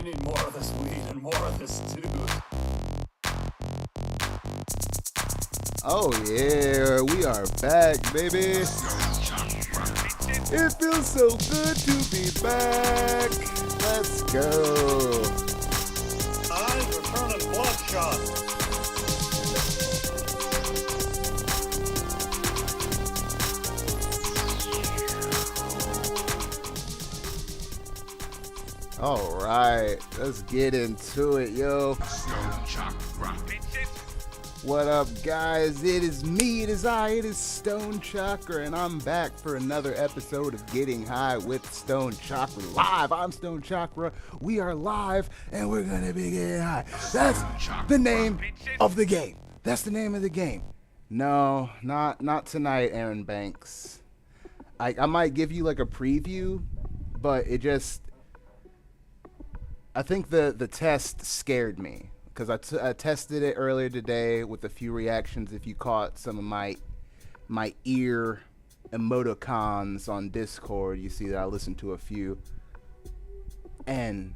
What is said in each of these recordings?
need more of this weed and more of this tooth. Oh yeah, we are back, baby. It feels so good to be back. Let's go. Eyes are turning bloodshot. All right, let's get into it, yo. What up, guys? It is me, it is I, it is Stone Chakra, and I'm back for another episode of Getting High with Stone Chakra Live. I'm Stone Chakra. We are live, and we're gonna be getting high. That's the name of the game. That's the name of the game. No, not tonight, Aaron Banks. I might give you like a preview, but it just, I think the test scared me. because I tested it earlier today with a few reactions. If you caught some of my ear emoticons on Discord, you see that I listened to a few. And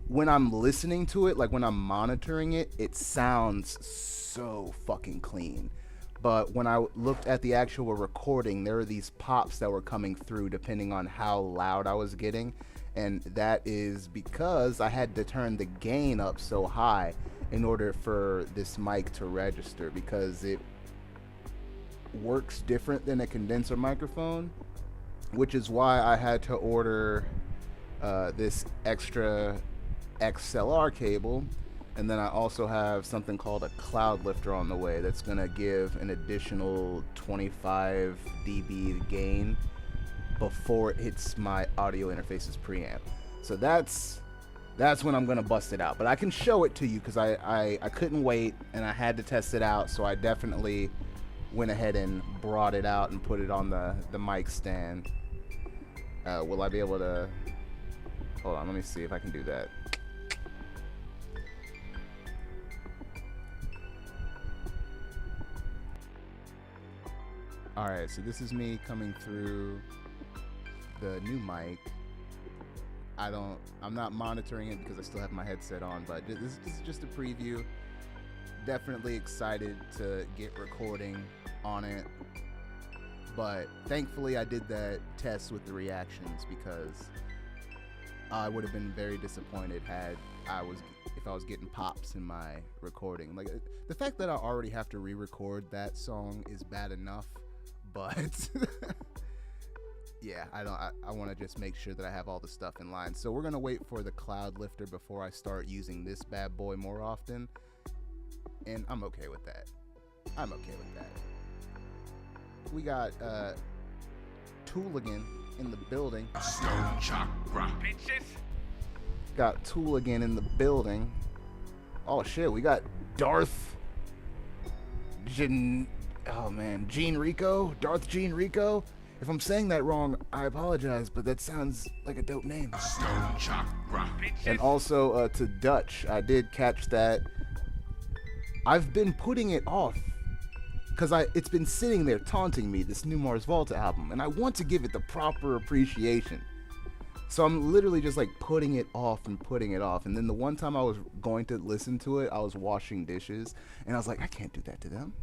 when I'm listening to it, like when I'm monitoring it, it sounds so fucking clean. But when I looked at the actual recording, there were these pops that were coming through depending on how loud I was getting. And that is because I had to turn the gain up so high in order for this mic to register, because it works different than a condenser microphone, which is why I had to order this extra XLR cable. And then I also have something called a cloud lifter on the way that's gonna give an additional 25 dB gain before it hits my audio interface's preamp. So that's when I'm gonna bust it out. But I can show it to you because I couldn't wait and I had to test it out. So I definitely went ahead and brought it out and put it on the mic stand. Will I be able to? Hold on, let me see if I can do that. Alright, so this is me coming through the new mic. I'm not monitoring it because I still have my headset on, but this is just a preview. Definitely excited to get recording on it. But thankfully I did that test with the reactions, because I would have been very disappointed if I was getting pops in my recording. Like, the fact that I already have to re-record that song is bad enough. But yeah, I want to just make sure that I have all the stuff in line. So we're going to wait for the cloud lifter before I start using this bad boy more often. And I'm okay with that. We got Tooligan in the building. Stone Chakra, bitches. Got Tooligan in the building. Oh shit, we got Darth Gene Rico? Darth Gene Rico? If I'm saying that wrong, I apologize, but that sounds like a dope name. Stone Chakra, bitches. And also to Dutch, I did catch that. I've been putting it off because it's been sitting there taunting me, this new Mars Volta album, and I want to give it the proper appreciation. So I'm literally just like putting it off. And then the one time I was going to listen to it, I was washing dishes, and I was like, I can't do that to them.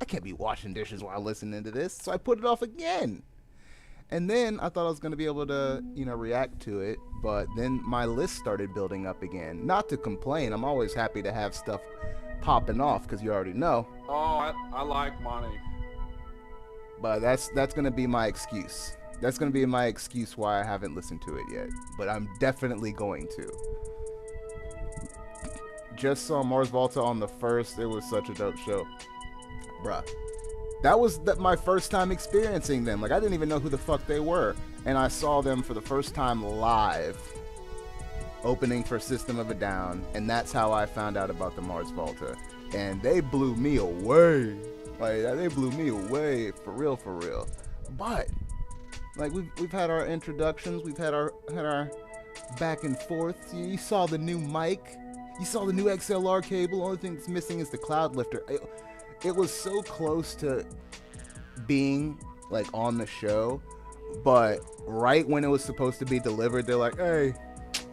I can't be washing dishes while listening to this. So I put it off again. And then I thought I was going to be able to, react to it. But then my list started building up again. Not to complain. I'm always happy to have stuff popping off, because you already know. Oh, I like money. But that's going to be my excuse. That's going to be my excuse why I haven't listened to it yet. But I'm definitely going to. Just saw Mars Volta on the 1st. It was such a dope show. Bruh. That was my first time experiencing them. Like, I didn't even know who the fuck they were. And I saw them for the first time live, opening for System of a Down. And that's how I found out about the Mars Volta. And they blew me away. Like, they blew me away. For real. But, like, we've had our introductions. We've had our back and forth. You saw the new mic. You saw the new XLR cable. Only thing that's missing is the cloud lifter. It was so close to being like on the show, but right when it was supposed to be delivered, they're like, hey,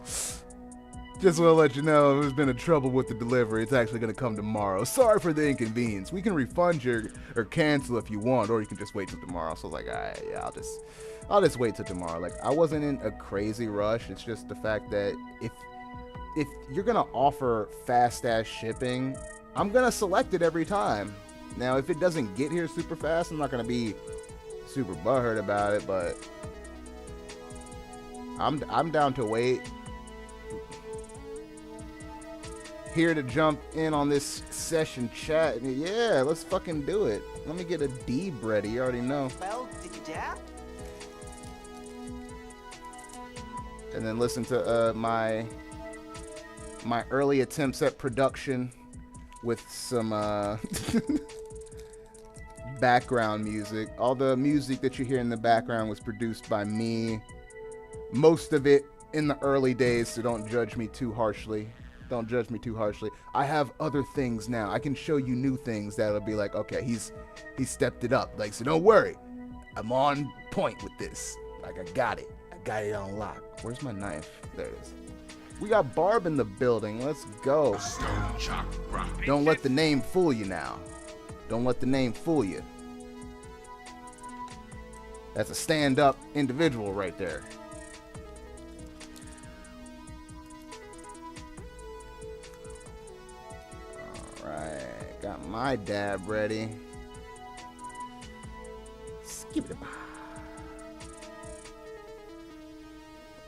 just want to let you know there's been a trouble with the delivery. It's actually going to come tomorrow. Sorry for the inconvenience. We can refund you or cancel if you want, or you can just wait till tomorrow. So I was like, all right, yeah, I'll just wait till tomorrow. Like, I wasn't in a crazy rush. It's just the fact that if you're going to offer fast ass shipping, I'm going to select it every time. Now, if it doesn't get here super fast, I'm not going to be super butthurt about it, but I'm down to wait. Here to jump in on this session chat. Yeah, let's fucking do it. Let me get a D ready. You already know. Well, did you dab? And then listen to my early attempts at production with some background music. All the music that you hear in the background was produced by me. Most of it in the early days, so don't judge me too harshly. Don't judge me too harshly. I have other things now. I can show you new things that'll be like, okay, he's stepped it up. Like, so don't worry. I'm on point with this. Like, I got it. I got it on lock. Where's my knife? There it is. We got Barb in the building. Let's go. Stone Chakra. Don't let the name fool you now. Don't let the name fool you. That's a stand-up individual right there. Alright, got my dab ready. Skip it.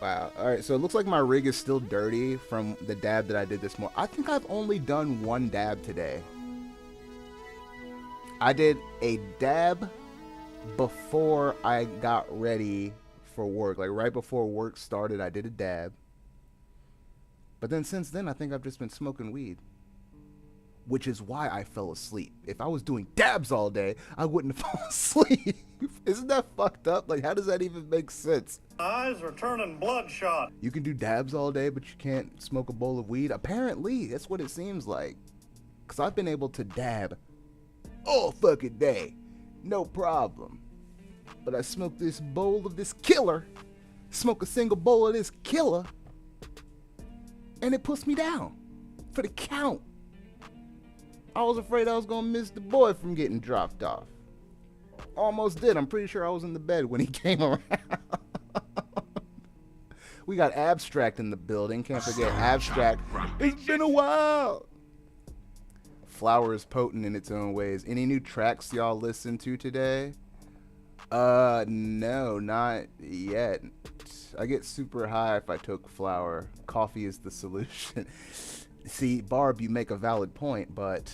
Wow. Alright, so it looks like my rig is still dirty from the dab that I did this morning. I think I've only done one dab today. I did a dab before I got ready for work. Like right before work started, I did a dab. But then since then, I think I've just been smoking weed. Which is why I fell asleep. If I was doing dabs all day, I wouldn't have fallen asleep. Isn't that fucked up? Like, how does that even make sense? Eyes are turning bloodshot. You can do dabs all day, but you can't smoke a bowl of weed? Apparently, that's what it seems like. Because I've been able to dab all fucking day. No problem. But I smoke this bowl of this killer. Smoke a single bowl of this killer. And it puts me down for the count. I was afraid I was going to miss the boy from getting dropped off. Almost did. I'm pretty sure I was in the bed when he came around. We got Abstract in the building. Can't forget Abstract. It's been a while. Flower is potent in its own ways. Any new tracks y'all listen to today? No, not yet. I get super high if I took flower. Coffee is the solution. See, Barb, you make a valid point, but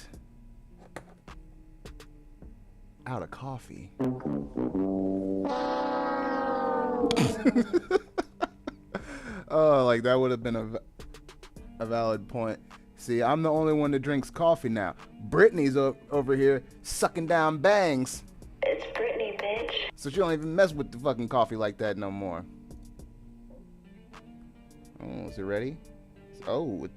out of coffee. Oh, like that would have been a valid point. See, I'm the only one that drinks coffee now. Brittany's over here sucking down bangs. It's Brittany, bitch. So she don't even mess with the fucking coffee like that no more. Oh, is it ready? Oh,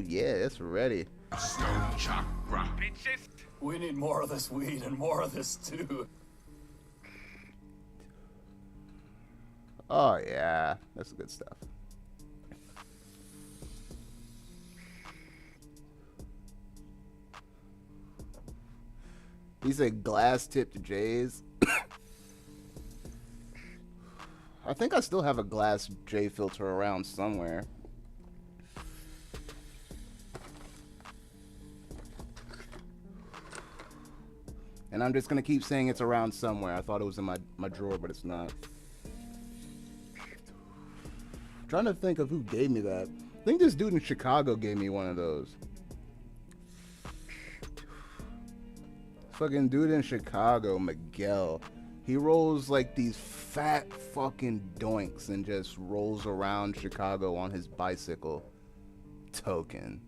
yeah, it's ready. Stone Chakra. Bitches. We need more of this weed and more of this too. Oh, yeah, that's good stuff. He said glass tipped J's. I think I still have a glass J filter around somewhere. And I'm just going to keep saying it's around somewhere. I thought it was in my drawer, but it's not. I'm trying to think of who gave me that. I think this dude in Chicago gave me one of those. Fucking dude in Chicago, Miguel. He rolls like these fat fucking doinks and just rolls around Chicago on his bicycle. Token.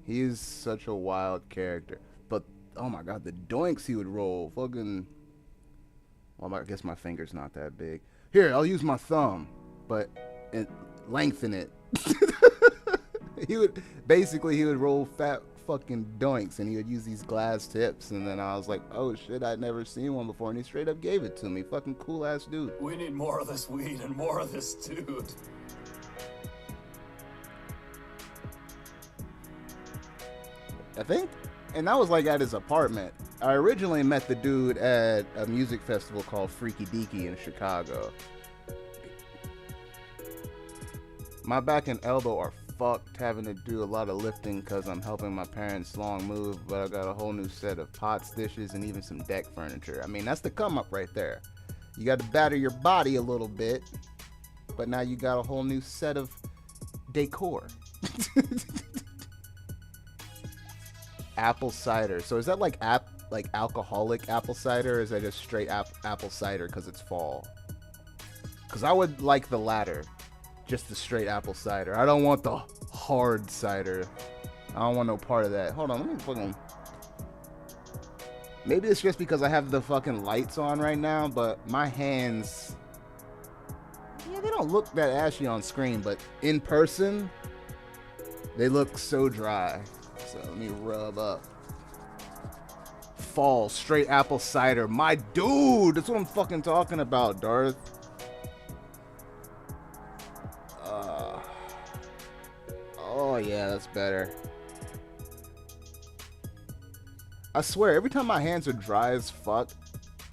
He is such a wild character. But, oh my god, the doinks he would roll. Fucking... Well, I guess my finger's not that big. Here, I'll use my thumb. But lengthen it. He would roll fat fucking doinks and he would use these glass tips, and then I was like, oh shit, I'd never seen one before, and he straight up gave it to me. Fucking cool ass dude. We need more of this weed and more of this too. I think, and that was like at his apartment. I originally met the dude at a music festival called Freaky Deaky in Chicago. My back and elbow are fucked having to do a lot of lifting because I'm helping my parents long move, but I got a whole new set of pots, dishes, and even some deck furniture. I mean, that's the come up right there. You got to batter your body a little bit, but now you got a whole new set of decor. Apple cider. So is that like alcoholic apple cider, or is that just straight apple cider because it's fall? Because I would like the latter. Just the straight apple cider. I don't want the hard cider. I don't want no part of that. Hold on, let me fucking... Maybe it's just because I have the fucking lights on right now, but my hands... Yeah, they don't look that ashy on screen, but in person, They look so dry. So let me rub up. Fall, straight apple cider. My dude, that's what I'm fucking talking about, Darth. Oh yeah, that's better. I swear, every time my hands are dry as fuck,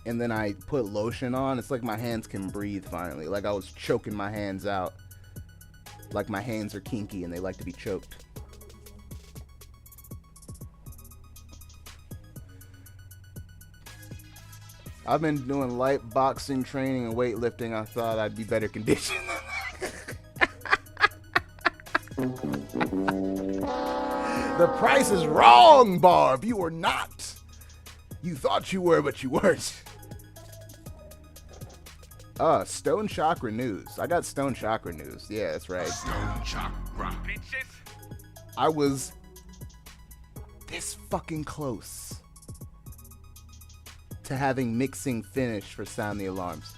and then I put lotion on, it's like my hands can breathe finally. Like I was choking my hands out. Like my hands are kinky and they like to be choked. I've been doing light boxing training and weightlifting. I thought I'd be better conditioned. The price is wrong, Barb. You are not. You thought you were, but you weren't. Stone Chakra news. I got Stone Chakra news. Yeah, that's right. Stone Chakra. Bitches. I was this fucking close to having mixing finished for Sound the Alarms.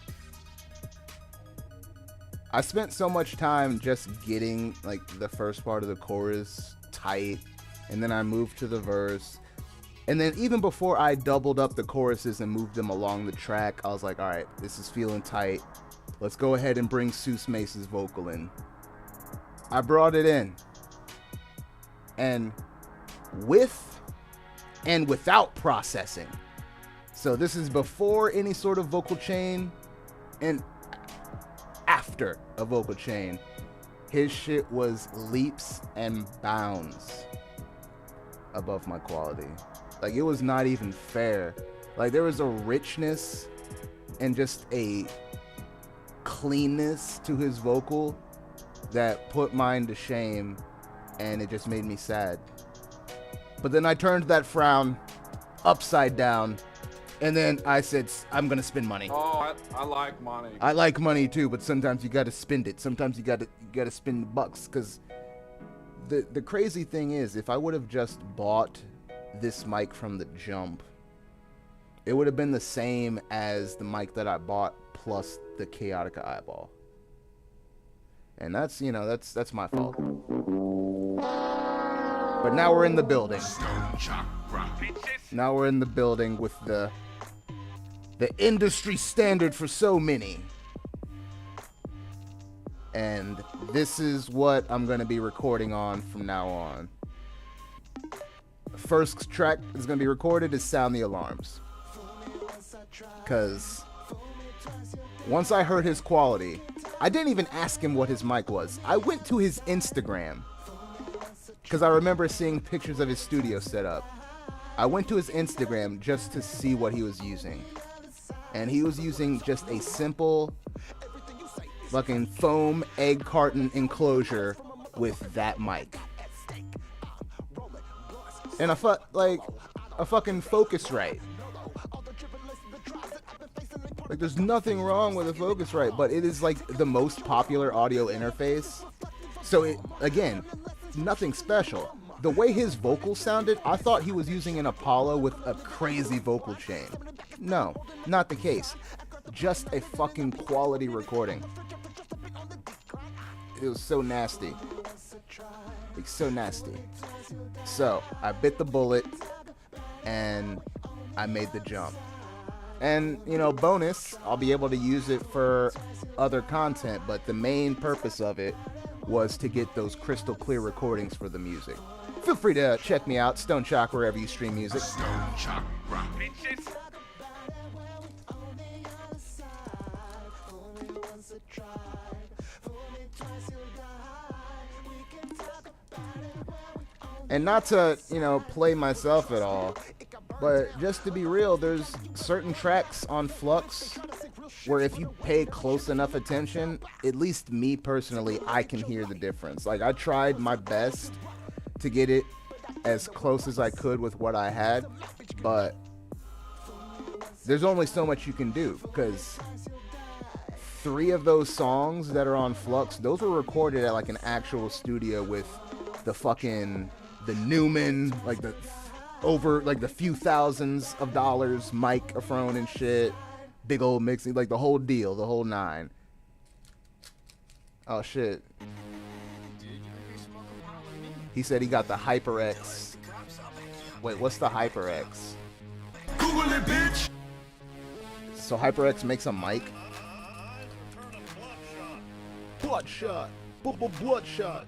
I spent so much time just getting like the first part of the chorus tight, and then I moved to the verse. And then even before I doubled up the choruses and moved them along the track, I was like, all right, this is feeling tight. Let's go ahead and bring Seuss Mace's vocal in. I brought it in. And with and without processing. So this is before any sort of vocal chain and after a vocal chain. His shit was leaps and bounds above my quality. Like, it was not even fair. Like, there was a richness and just a cleanness to his vocal that put mine to shame, and it just made me sad. But then I turned that frown upside down, and then I said, I'm gonna spend money. Oh, I like money. I like money too, but sometimes you gotta spend it. Sometimes you gotta spend the bucks, because the crazy thing is, if I would have just bought this mic from the jump, it would have been the same as the mic that I bought plus the Chaotica eyeball. And that's, you know, that's my fault. But now we're in the building. Stone Chakra. Bitches. Now we're in the building with the industry standard for so many. And this is what I'm going to be recording on from now on. The first track that's going to be recorded is Sound the Alarms. Because once I heard his quality, I didn't even ask him what his mic was. I went to his Instagram, because I remember seeing pictures of his studio set up. I went to his Instagram just to see what he was using. And he was using just a simple fucking foam egg carton enclosure with that mic. And a fucking Focusrite. Like, there's nothing wrong with a Focusrite, but it is like the most popular audio interface. So it, again, nothing special. The way his vocals sounded, I thought he was using an Apollo with a crazy vocal chain. No, not the case. Just a fucking quality recording. It was so nasty. Like, so nasty. So, I bit the bullet, and I made the jump. And, you know, bonus, I'll be able to use it for other content, but the main purpose of it was to get those crystal clear recordings for the music. Feel free to check me out, Stone Chakra, wherever you stream music. Stone Chakra. Bitches. And not to, you know, play myself at all, but just to be real, there's certain tracks on Flux where if you pay close enough attention, at least me personally, I can hear the difference. Like, I tried my best to get it as close as I could with what I had, but there's only so much you can do, because 3 of those songs that are on Flux, those were recorded at like an actual studio with the Newman, like the few thousands of dollars microphone and shit, big old mixing, like the whole deal, the whole 9. Oh shit. He said he got the HyperX. Wait, what's the HyperX? Google it, bitch. So HyperX makes a mic? Bloodshot. Bloodshot.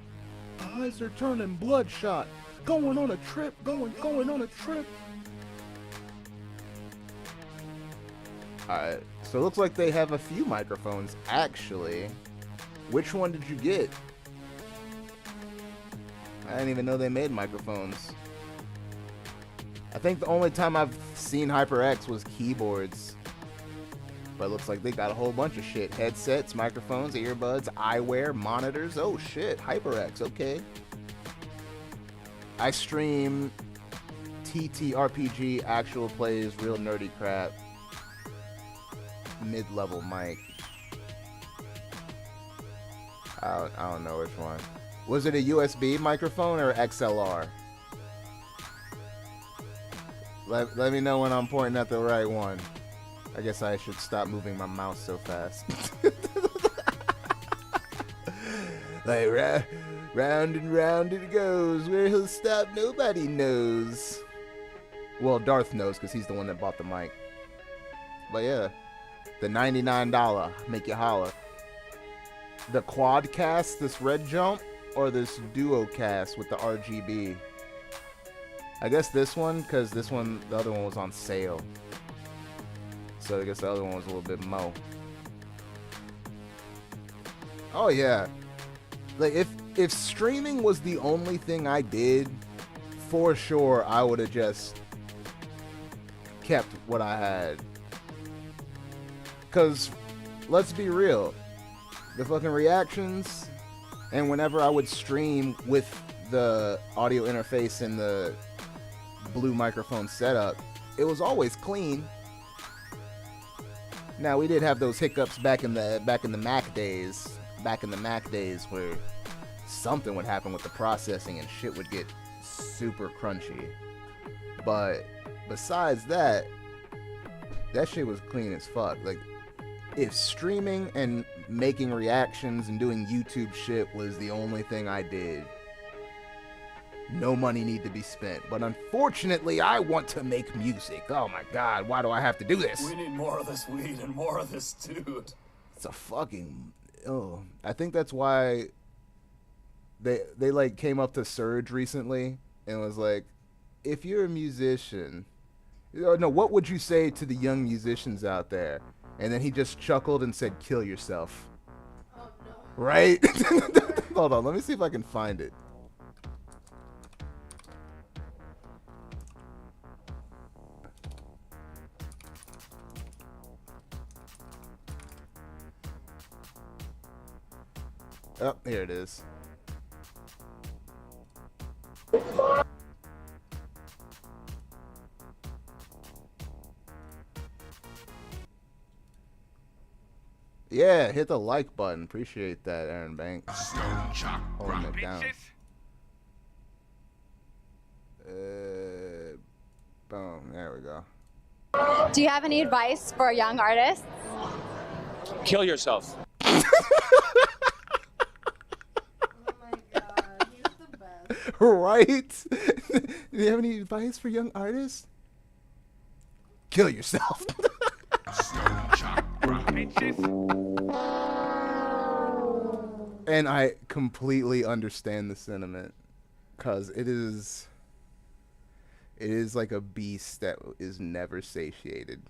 Eyes are turning bloodshot. Going on a trip. Going on a trip. Alright, so it looks like they have a few microphones, actually. Which one did you get? I didn't even know they made microphones. I think the only time I've seen HyperX was keyboards. But it looks like they got a whole bunch of shit. Headsets, microphones, earbuds, eyewear, monitors. Oh shit, HyperX, okay. I stream TTRPG, actual plays, real nerdy crap. Mid-level mic. I don't know which one. Was it a USB microphone or XLR? Let me know when I'm pointing at the right one. I guess I should stop moving my mouse so fast. Like, round and round it goes. Where he'll stop, nobody knows. Well, Darth knows, because he's the one that bought the mic. But yeah, the $99, make you holler. The Quadcast, this red jump, or this Duocast with the RGB? I guess this one, because this one, the other one was on sale. So I guess the other one was a little bit more. Oh yeah. Like if streaming was the only thing I did, for sure I would have just kept what I had. Cause let's be real, the fucking reactions, and whenever I would stream with the audio interface and the blue microphone setup, it was always clean. Now we did have those hiccups back in the Mac days. Back in the Mac days where something would happen with the processing and shit would get super crunchy. But besides that, that shit was clean as fuck. Like, if streaming and making reactions and doing YouTube shit was the only thing I did, no money need to be spent. But unfortunately, I want to make music. Oh my god, why do I have to do this? We need more of this weed and more of this dude. It's a fucking... Oh, I think that's why they like came up to Surge recently and was like, if you're a musician, no, what would you say to the young musicians out there? And then he just chuckled and said, kill yourself. Oh no. Right? Hold on, let me see if I can find it. Oh, here it is. Yeah, hit the like button. Appreciate that, Aaron Banks. Stone Chakra. Holding it down. Boom. There we go. Do you have any advice for young artists? Kill yourself. Right? Do you have any advice for young artists? Kill yourself. Stone Chakra. And I completely understand the sentiment, because it is like a beast that is never satiated,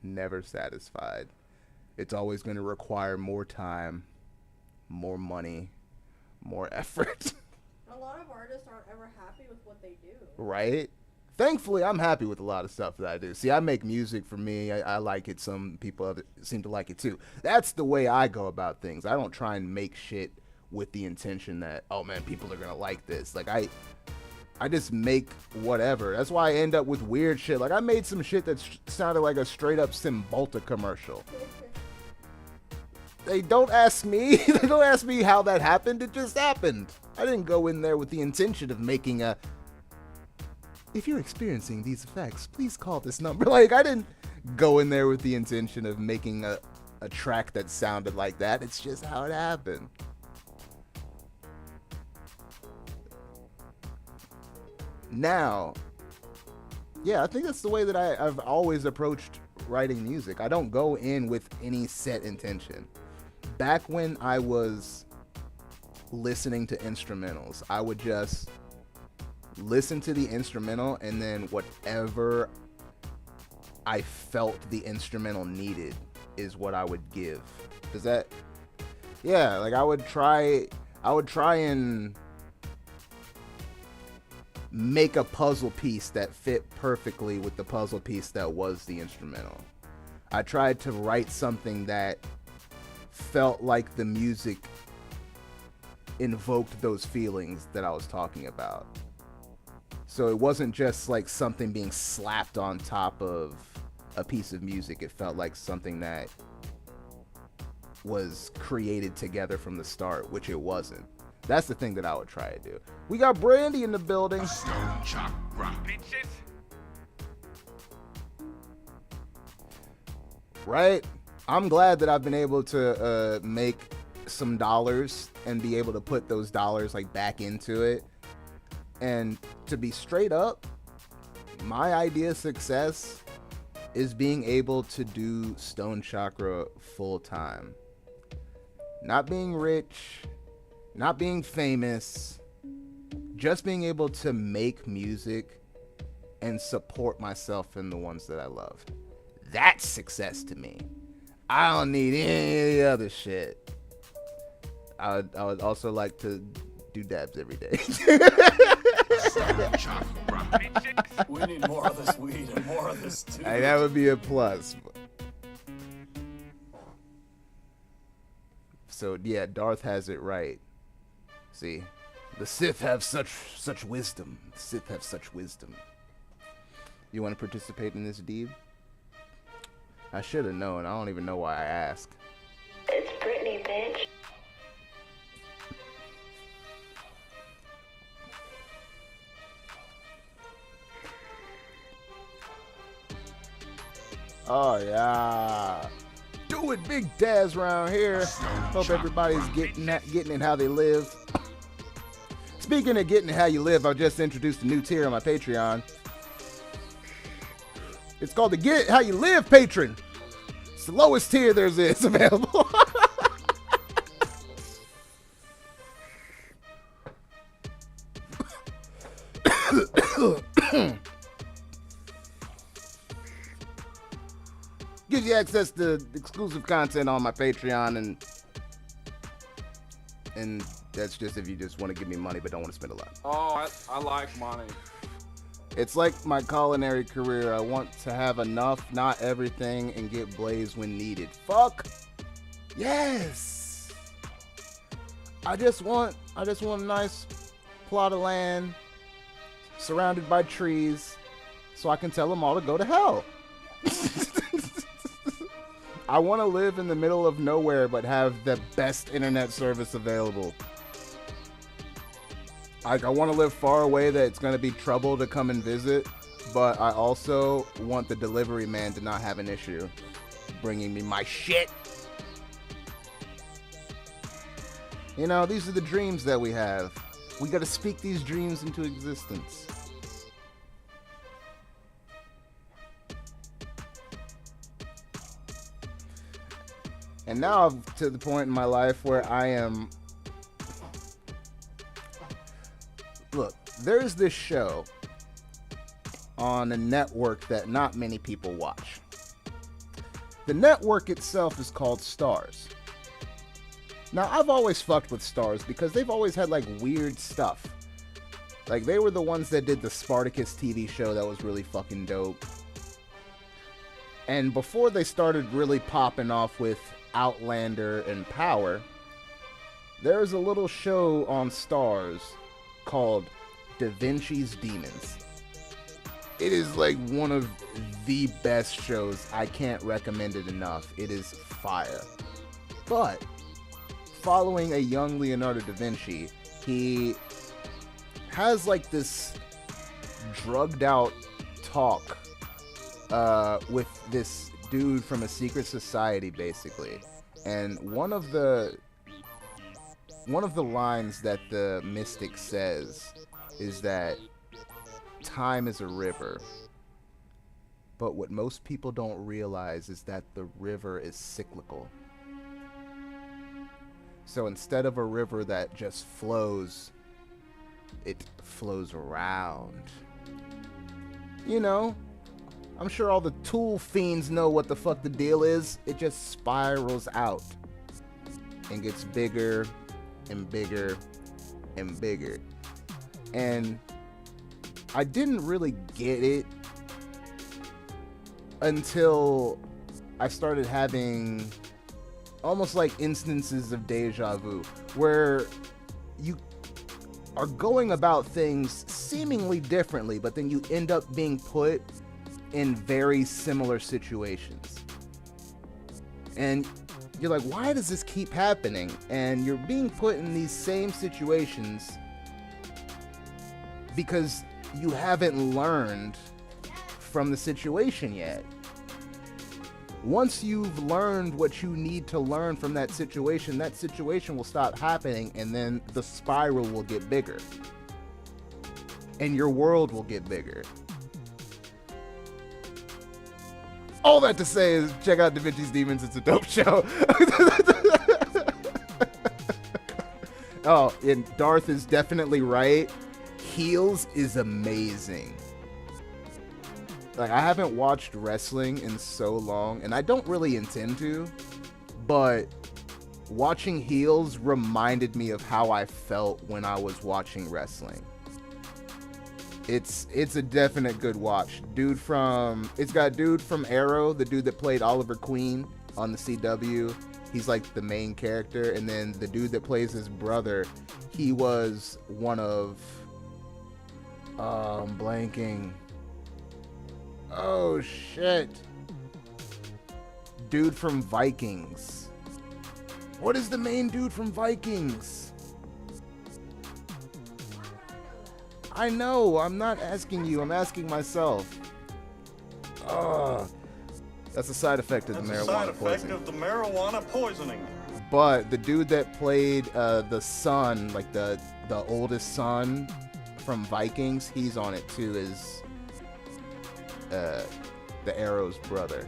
never satisfied. It's always going to require more time, more money, more effort. A lot of artists aren't ever happy with what they do. Right? Thankfully, I'm happy with a lot of stuff that I do. See, I make music for me. I like it. Some people seem to like it too. That's the way I go about things. I don't try and make shit with the intention that, oh man, people are going to like this. Like, I just make whatever. That's why I end up with weird shit. Like, I made some shit that sounded like a straight up Cymbalta commercial. They don't ask me. They don't ask me how that happened. It just happened. I didn't go in there with the intention of making a... If you're experiencing these effects, please call this number. Like, I didn't go in there with the intention of making a track that sounded like that. It's just how it happened. Now, yeah, I think that's the way that I've always approached writing music. I don't go in with any set intention. Back when I was listening to instrumentals, I would just listen to the instrumental, and then whatever I felt the instrumental needed is what I would give. Does that? Yeah, like I would try and make a puzzle piece that fit perfectly with the puzzle piece that was the instrumental. I tried to write something that felt like the music invoked those feelings that I was talking about. So it wasn't just like something being slapped on top of a piece of music. It felt like something that was created together from the start, which it wasn't. That's the thing that I would try to do. We got Brandy in the building. Stone Chakra. Right? I'm glad that I've been able to make some dollars and be able to put those dollars like back into it. And to be straight up, my idea of success is being able to do Stone Chakra full time. Not being rich, not being famous, just being able to make music and support myself and the ones that I love. That's success to me. I don't need any other shit. I would also like to do dabs every day. We need more of this weed and more of this too. Hey, that would be a plus. So yeah, Darth has it right. See, the Sith have such wisdom. The Sith have such wisdom. You want to participate in this deed? I should have known. I don't even know why I asked. It's Britney, bitch. Oh yeah, do it, Big Daz around here. Hope everybody's getting it how they live. Speaking of getting it how you live, I just introduced a new tier on my Patreon. It's called the Get It How You Live patron. It's the lowest tier there's available. Gives you access to exclusive content on my Patreon, and that's just if you just want to give me money but don't want to spend a lot. Oh, I like money. It's like my culinary career. I want to have enough, not everything, and get blazed when needed. Fuck yes. I just want a nice plot of land surrounded by trees so I can tell them all to go to hell. I want to live in the middle of nowhere but have the best internet service available. Like, I want to live far away that it's going to be trouble to come and visit, but I also want the delivery man to not have an issue bringing me my shit. You know, these are the dreams that we have. We got to speak these dreams into existence. And now I'm to the point in my life where I am... Look, there's this show on a network that not many people watch. The network itself is called Stars. Now, I've always fucked with Stars because they've always had, like, weird stuff. Like, they were the ones that did the Spartacus TV show that was really fucking dope. And before they started really popping off with Outlander and Power, there's a little show on Stars called Da Vinci's Demons. It is like one of the best shows. I can't recommend it enough. It is fire. But following a young Leonardo da Vinci, he has like this drugged out talk with this dude from a secret society, basically. And one of the lines that the mystic says is that time is a river. But what most people don't realize is that the river is cyclical. So instead of a river that just flows, it flows around. You know, I'm sure all the tool fiends know what the fuck the deal is. It just spirals out and gets bigger and bigger and bigger. And I didn't really get it until I started having almost like instances of deja vu, where you are going about things seemingly differently, but then you end up being put in very similar situations. And you're like, why does this keep happening? And you're being put in these same situations because you haven't learned from the situation yet. Once you've learned what you need to learn from that situation will stop happening, and then the spiral will get bigger. And your world will get bigger. All that to say is, check out Da Vinci's Demons. It's a dope show. Oh, and Darth is definitely right. Heels is amazing. Like, I haven't watched wrestling in so long, and I don't really intend to, but watching Heels reminded me of how I felt when I was watching wrestling. It's a definite good watch. It's got dude from Arrow, the dude that played Oliver Queen on the CW. He's like the main character, and then the dude that plays his brother, he was one of, I'm blanking. Oh shit. Dude from Vikings. What is the main dude from Vikings? I know, I'm not asking you, I'm asking myself. That's a side effect of the marijuana poisoning. But the dude that played the son, like the oldest son from Vikings, he's on it too, is the Arrow's brother.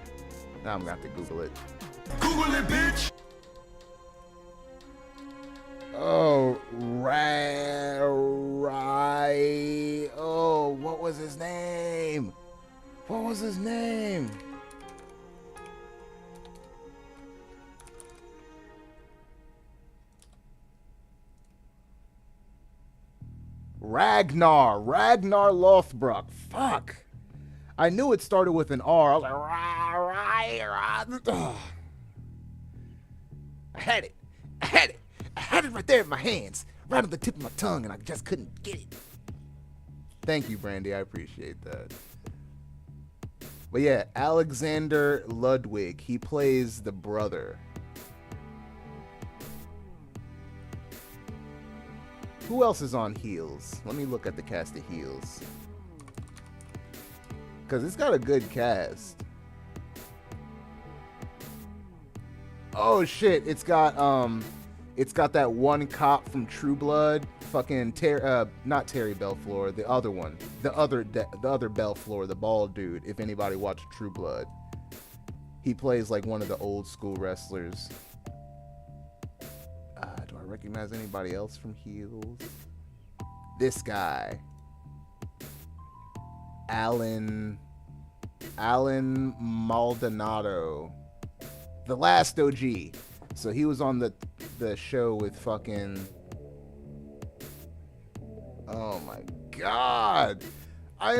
Now I'm gonna have to Google it. Google it, bitch. Oh, right. Oh, what was his name? What was his name? Ragnar Lothbrok. Fuck. I knew it started with an R. I was like, I had it right there in my hands, right on the tip of my tongue, and I just couldn't get it. Thank you, Brandy. I appreciate that. But yeah, Alexander Ludwig. He plays the brother. Who else is on Heels? Let me look at the cast of Heels. Because it's got a good cast. Oh shit, it's got that one cop from True Blood, fucking not Terry Belfleur, the other one, the other Belfleur, the bald dude. If anybody watched True Blood, he plays like one of the old school wrestlers. Do I recognize anybody else from Heels? This guy, Alan Maldonado, the last OG. So he was on the show with fucking, oh my god, I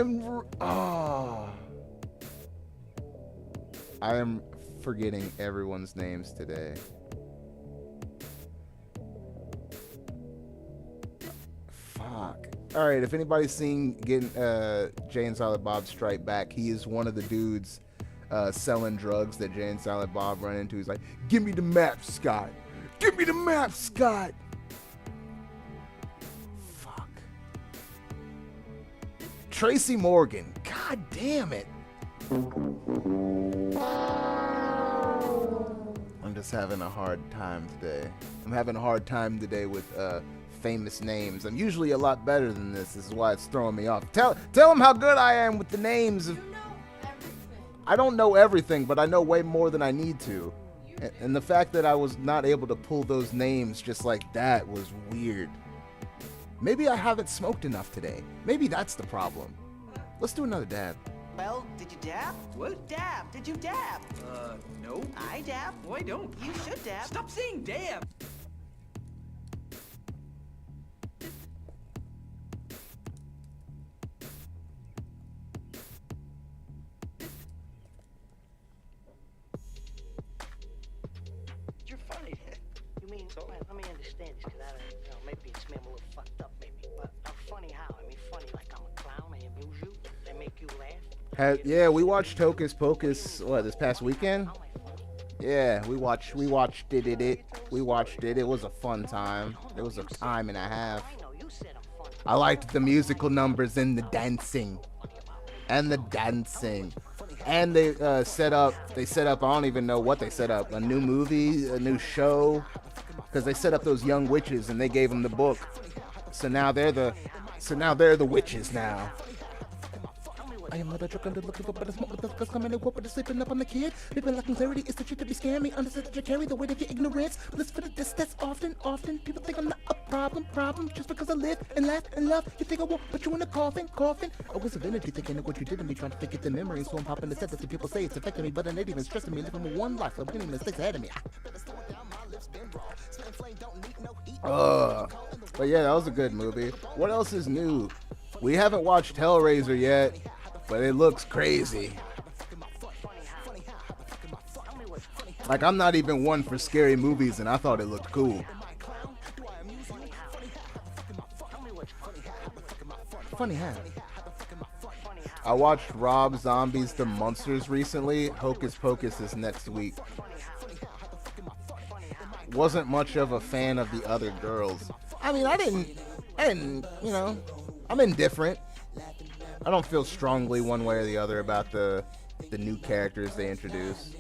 am forgetting everyone's names today. Fuck. All right, if anybody's seen getting Jay and Silent Bob Strike Back, he is one of the dudes selling drugs that Jay and Silent Bob run into. He's like, "Give me the map, Scott. Give me the map, Scott." Fuck. Tracy Morgan. God damn it. I'm just having a hard time today. I'm having a hard time today with famous names. I'm usually a lot better than this. This is why it's throwing me off. Tell them how good I am with the names. I don't know everything, but I know way more than I need to. And the fact that I was not able to pull those names just like that was weird. Maybe I haven't smoked enough today. Maybe that's the problem. Let's do another dab. Well, did you dab? What? Dab. Did you dab? No. I dab. No, I don't. You should dab. Stop saying damn. You're funny. You mean, so, let me understand this, because I don't, maybe it's me, I'm a little fucked up, maybe. But I'm funny how? I mean, funny like I'm a clown, I amuse you, I make you laugh. Yeah, we watched Hocus Pocus, this past weekend? Yeah, we watched it. We watched it. It was a fun time. It was a time and a half. I liked the musical numbers and the dancing. And they set up, I don't even know what they set up, a new movie, a new show, because they set up those young witches and they gave them the book. So now they're the witches now. I am not a truck under looking for better smoke with the coming and what with sleeping up on the kid. People lacking clarity is the trick to be scaring me. Understand that you carry the weight of your ignorance. Bliss for the that's often. People think I'm not a problem. Just because I live and laugh and love. You think I won't put you in a coffin? A waste of energy thinking of what you did to me, trying to forget the memory. So I'm popping the set that the people say it's affecting me, but it ain't even stressing me. Living with one life, so I'm getting mistakes ahead of me. But yeah, that was a good movie. What else is new? We haven't watched Hellraiser yet. But it looks crazy. Like, I'm not even one for scary movies, and I thought it looked cool. Funny how? I watched Rob Zombie's The Munsters recently. Hocus Pocus is next week. Wasn't much of a fan of the other girls. I mean, I didn't, I'm indifferent. I don't feel strongly one way or the other about the new characters they introduced.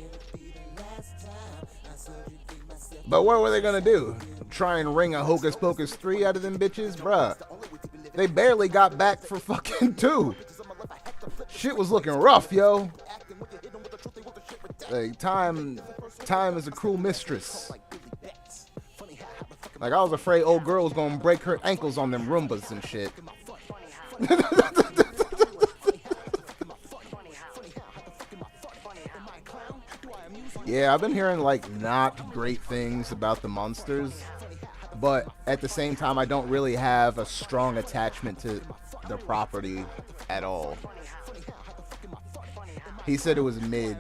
But what were they gonna do? Try and wring a Hocus Pocus 3 out of them bitches? Bruh. They barely got back for fucking 2. Shit was looking rough, yo. Like, time is a cruel mistress. Like, I was afraid old girl was gonna break her ankles on them Roombas and shit. Yeah, I've been hearing like not great things about the monsters, but at the same time, I don't really have a strong attachment to the property at all. He said it was mid.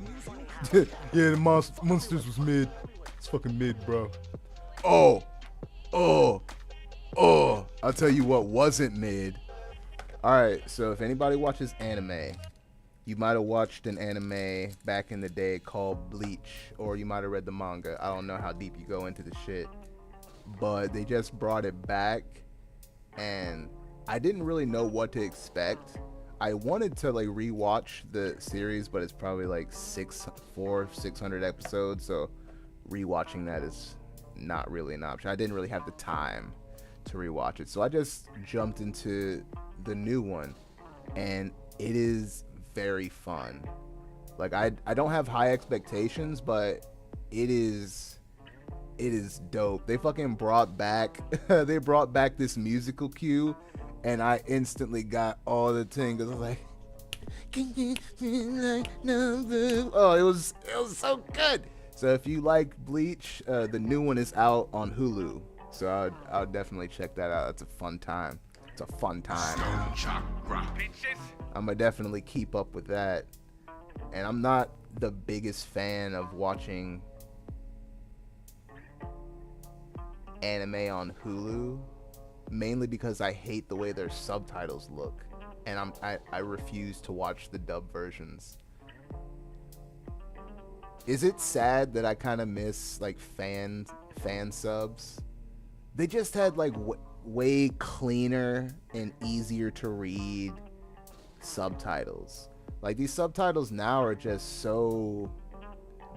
Yeah, the monsters was mid. It's fucking mid, bro. Oh, I'll tell you what wasn't mid. Alright, so if anybody watches anime, you might have watched an anime back in the day called Bleach, or you might have read the manga. I don't know how deep you go into the shit, but they just brought it back, and I didn't really know what to expect. I wanted to like rewatch the series, but it's probably like 600 episodes, so rewatching that is not really an option. I didn't really have the time to rewatch it, so I just jumped into the new one, and it is very fun. Like, I don't have high expectations, but it is dope. They fucking brought back this musical cue, and I instantly got all the tingles. I was like, oh, it was so good. So if you like Bleach, the new one is out on Hulu, so I'll definitely check that out. It's a fun time. Chakra. I'm gonna definitely keep up with that. And I'm not the biggest fan of watching anime on Hulu, mainly because I hate the way their subtitles look, and I refuse to watch the dub versions. Is it sad that I kind of miss like fan subs? They just had like way cleaner and easier to read subtitles. Like, these subtitles now are just so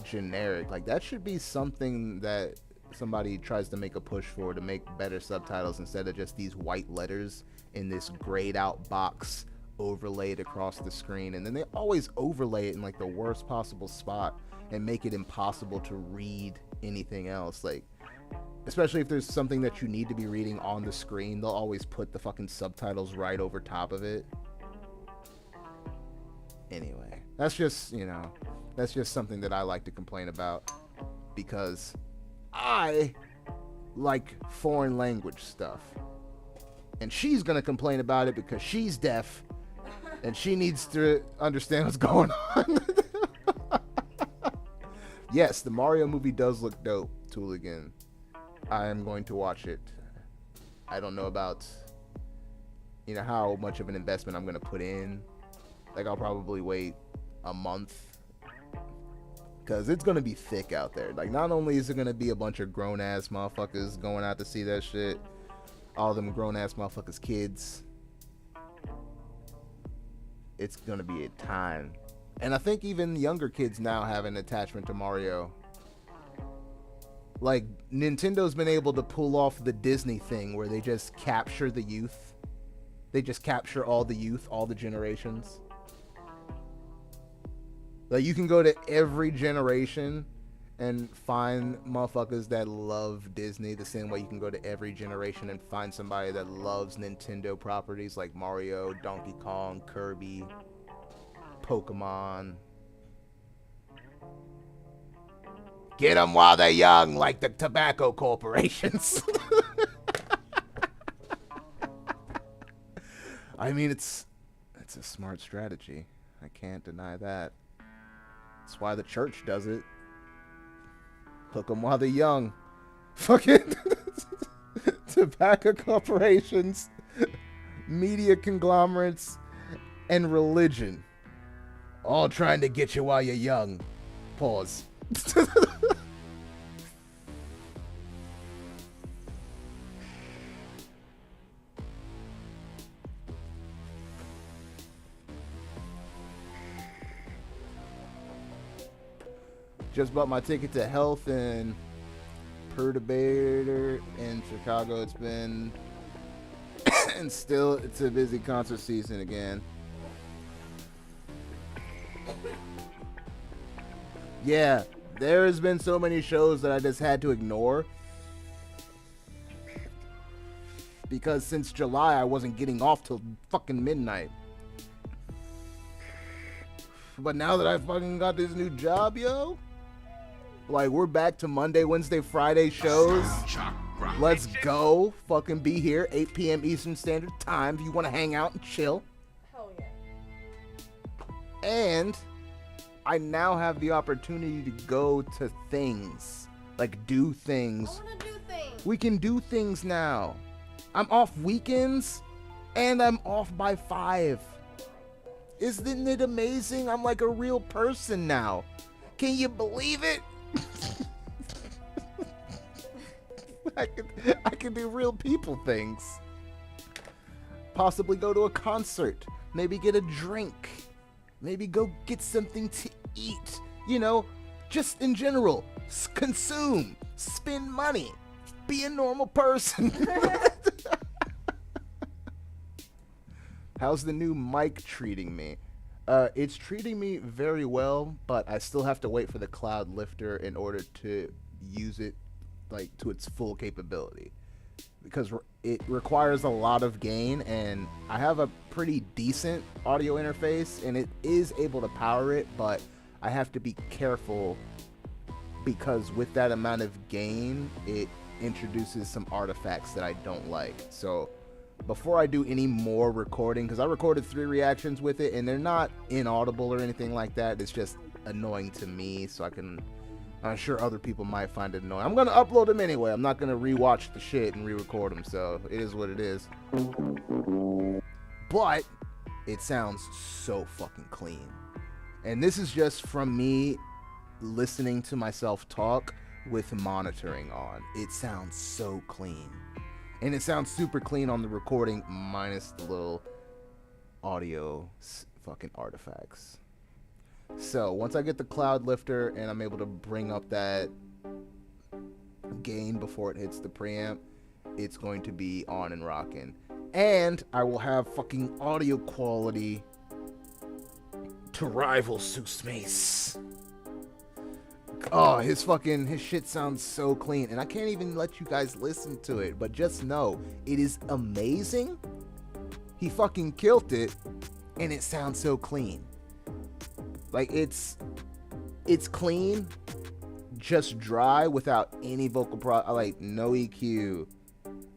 generic. Like, that should be something that somebody tries to make a push for to make better subtitles instead of just these white letters in this grayed out box overlaid across the screen, and then they always overlay it in like the worst possible spot and make it impossible to read anything else. Like, especially if there's something that you need to be reading on the screen, they'll always put the fucking subtitles right over top of it. Anyway, that's just, you know, that's just something that I like to complain about, because I like foreign language stuff. And she's gonna complain about it because she's deaf and she needs to understand what's going on. Yes, the Mario movie does look dope, Tooligan. I am going to watch it. I don't know about, you know, how much of an investment I'm gonna put in. Like, I'll probably wait a month, because it's gonna be thick out there. Like, not only is it gonna be a bunch of grown-ass motherfuckers going out to see that shit, all them grown-ass motherfuckers kids, it's gonna be a time. And I think even younger kids now have an attachment to Mario. Like, Nintendo's been able to pull off the Disney thing where they just capture the youth. They just capture all the youth, all the generations. Like, you can go to every generation and find motherfuckers that love Disney the same way you can go to every generation and find somebody that loves Nintendo properties like Mario, Donkey Kong, Kirby, Pokemon. Get them while they're young, like the tobacco corporations. I mean, it's a smart strategy. I can't deny that. That's why the church does it. Hook them while they're young. Fucking tobacco corporations, media conglomerates, and religion. All trying to get you while you're young. Pause. Just bought my ticket to Health and Perturbator in Chicago. It's been and still it's a busy concert season again. Yeah, there has been so many shows that I just had to ignore, because since July I wasn't getting off till fucking midnight. But now that I fucking got this new job, yo, like, we're back to Monday, Wednesday, Friday shows. Let's go. Fucking be here, 8 p.m. Eastern Standard Time if you want to hang out and chill. Hell yeah. And I now have the opportunity to go to things. Like, do things. I want to do things. We can do things now. I'm off weekends, and I'm off by 5. Isn't it amazing? I'm like a real person now. Can you believe it? I can do real people things. Possibly go to a concert. Maybe get a drink. Maybe go get something to eat. You know, just in general. Consume. Spend money. Be a normal person. How's the new mic treating me? It's treating me very well, but I still have to wait for the cloud lifter in order to use it, like, to its full capability, because it requires a lot of gain, and I have a pretty decent audio interface and it is able to power it, but I have to be careful because with that amount of gain it introduces some artifacts that I don't like. So before I do any more recording, because I recorded 3 reactions with it and they're not inaudible or anything like that, it's just annoying to me, so I'm sure other people might find it annoying. I'm gonna upload them anyway. I'm not gonna rewatch the shit and re-record them, so it is what it is. But it sounds so fucking clean, and this is just from me listening to myself talk with monitoring on. It sounds so clean. And it sounds super clean on the recording, minus the little audio fucking artifacts. So once I get the cloud lifter and I'm able to bring up that gain before it hits the preamp, it's going to be on and rocking. And I will have fucking audio quality to rival Seuss Mace. Oh, his shit sounds so clean. And I can't even let you guys listen to it, but just know it is amazing. He fucking killed it, and it sounds so clean. Like, it's clean, just dry, without any vocal like no EQ,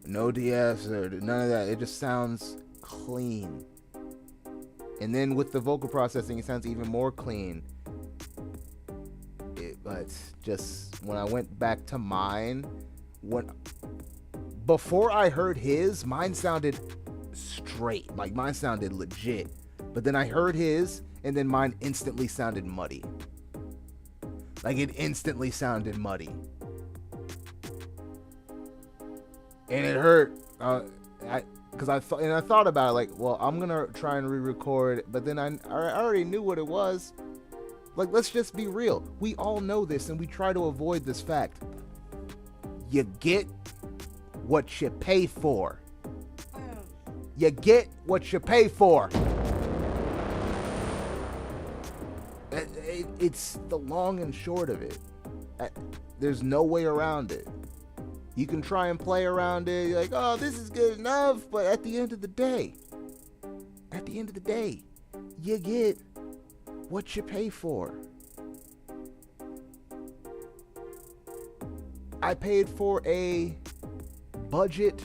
no DS, or none of that. It just sounds clean. And then with the vocal processing, it sounds even more clean. But just when I went back to mine, before I heard his, mine sounded straight. Like, mine sounded legit. But then I heard his, and then mine instantly sounded muddy. Like, it instantly sounded muddy. And it hurt. Because I thought about it, like, well, I'm gonna try and re-record, but then I already knew what it was. Like, let's just be real. We all know this, and we try to avoid this fact. You get what you pay for. You get what you pay for. It's the long and short of it. There's no way around it. You can try and play around it. You're like, oh, this is good enough. But at the end of the day, you get what you pay for. I paid for a budget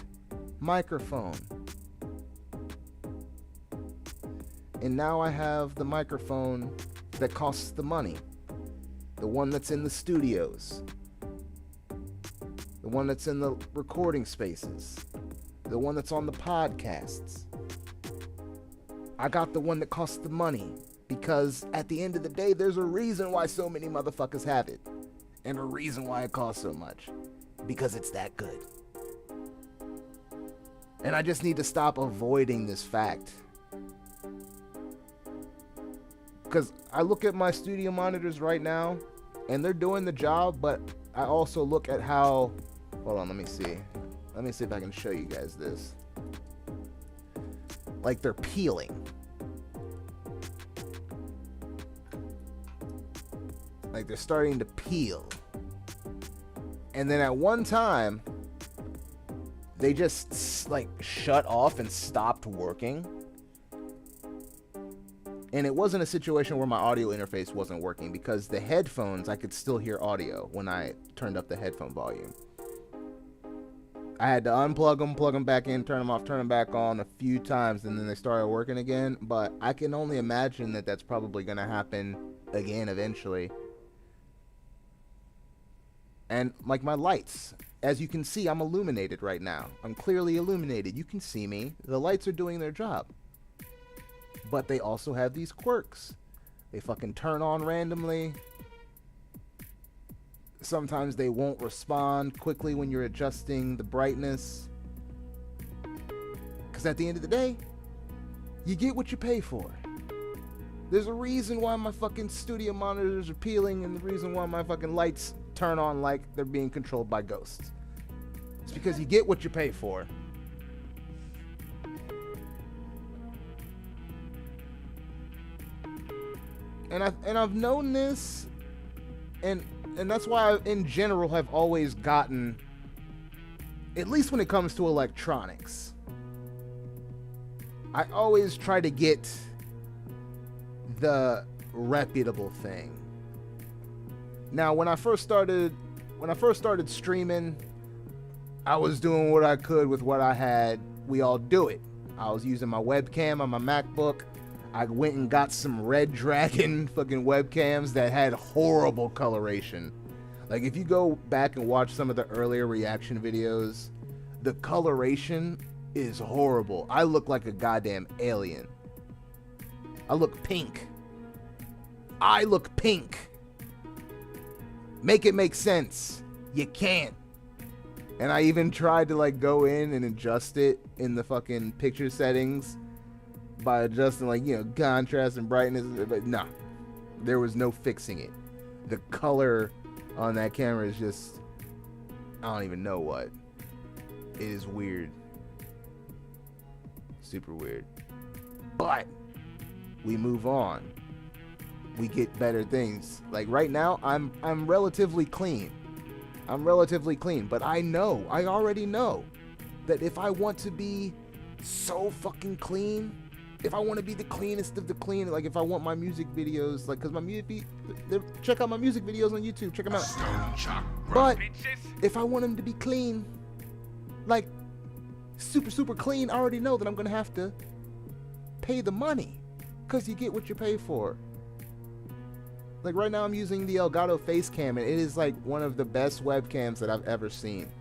microphone. And now I have the microphone that costs the money. The one that's in the studios. The one that's in the recording spaces. The one that's on the podcasts. I got the one that costs the money. Because at the end of the day, there's a reason why so many motherfuckers have it. And a reason why it costs so much. Because it's that good. And I just need to stop avoiding this fact. Because I look at my studio monitors right now, and they're doing the job, but I also look at how... Hold on, let me see. Let me see if I can show you guys this. Like, they're peeling. Like, they're starting to peel. And then at one time, they just, like, shut off and stopped working. And it wasn't a situation where my audio interface wasn't working, because the headphones, I could still hear audio when I turned up the headphone volume. I had to unplug them, plug them back in, turn them off, turn them back on a few times, and then they started working again. But I can only imagine that that's probably going to happen again eventually. And like my lights, as you can see, I'm illuminated right now. I'm clearly illuminated. You can see me. The lights are doing their job. But they also have these quirks. They fucking turn on randomly. Sometimes they won't respond quickly when you're adjusting the brightness. Because at the end of the day, you get what you pay for. There's a reason why my fucking studio monitors are peeling, and the reason why my fucking lights turn on like they're being controlled by ghosts. It's because you get what you pay for. And I've known this, and that's why I, in general, have always gotten, at least when it comes to electronics, I always try to get the reputable thing. Now, when I first started streaming, I was doing what I could with what I had. We all do it. I was using my webcam on my MacBook. I went and got some Red Dragon fucking webcams that had horrible coloration. Like, if you go back and watch some of the earlier reaction videos, the coloration is horrible. I look like a goddamn alien. I look pink. Make it make sense. You can't. And I even tried to, like, go in and adjust it in the fucking picture settings by adjusting, like, you know, contrast and brightness, but nah, there was no fixing it. The color on that camera is just, I don't even know what. It is weird. Super weird. But we move on. We get better things. Like right now, I'm relatively clean. I'm relatively clean, but I already know that if I want to be so fucking clean, if I want to be the cleanest of the clean, like if I want my music videos, like, cause my music, check out my music videos on YouTube, check them out. But if I want them to be clean, like super, super clean, I already know that I'm gonna have to pay the money, cause you get what you pay for. Like right now I'm using the Elgato face cam, and it is like one of the best webcams that I've ever seen.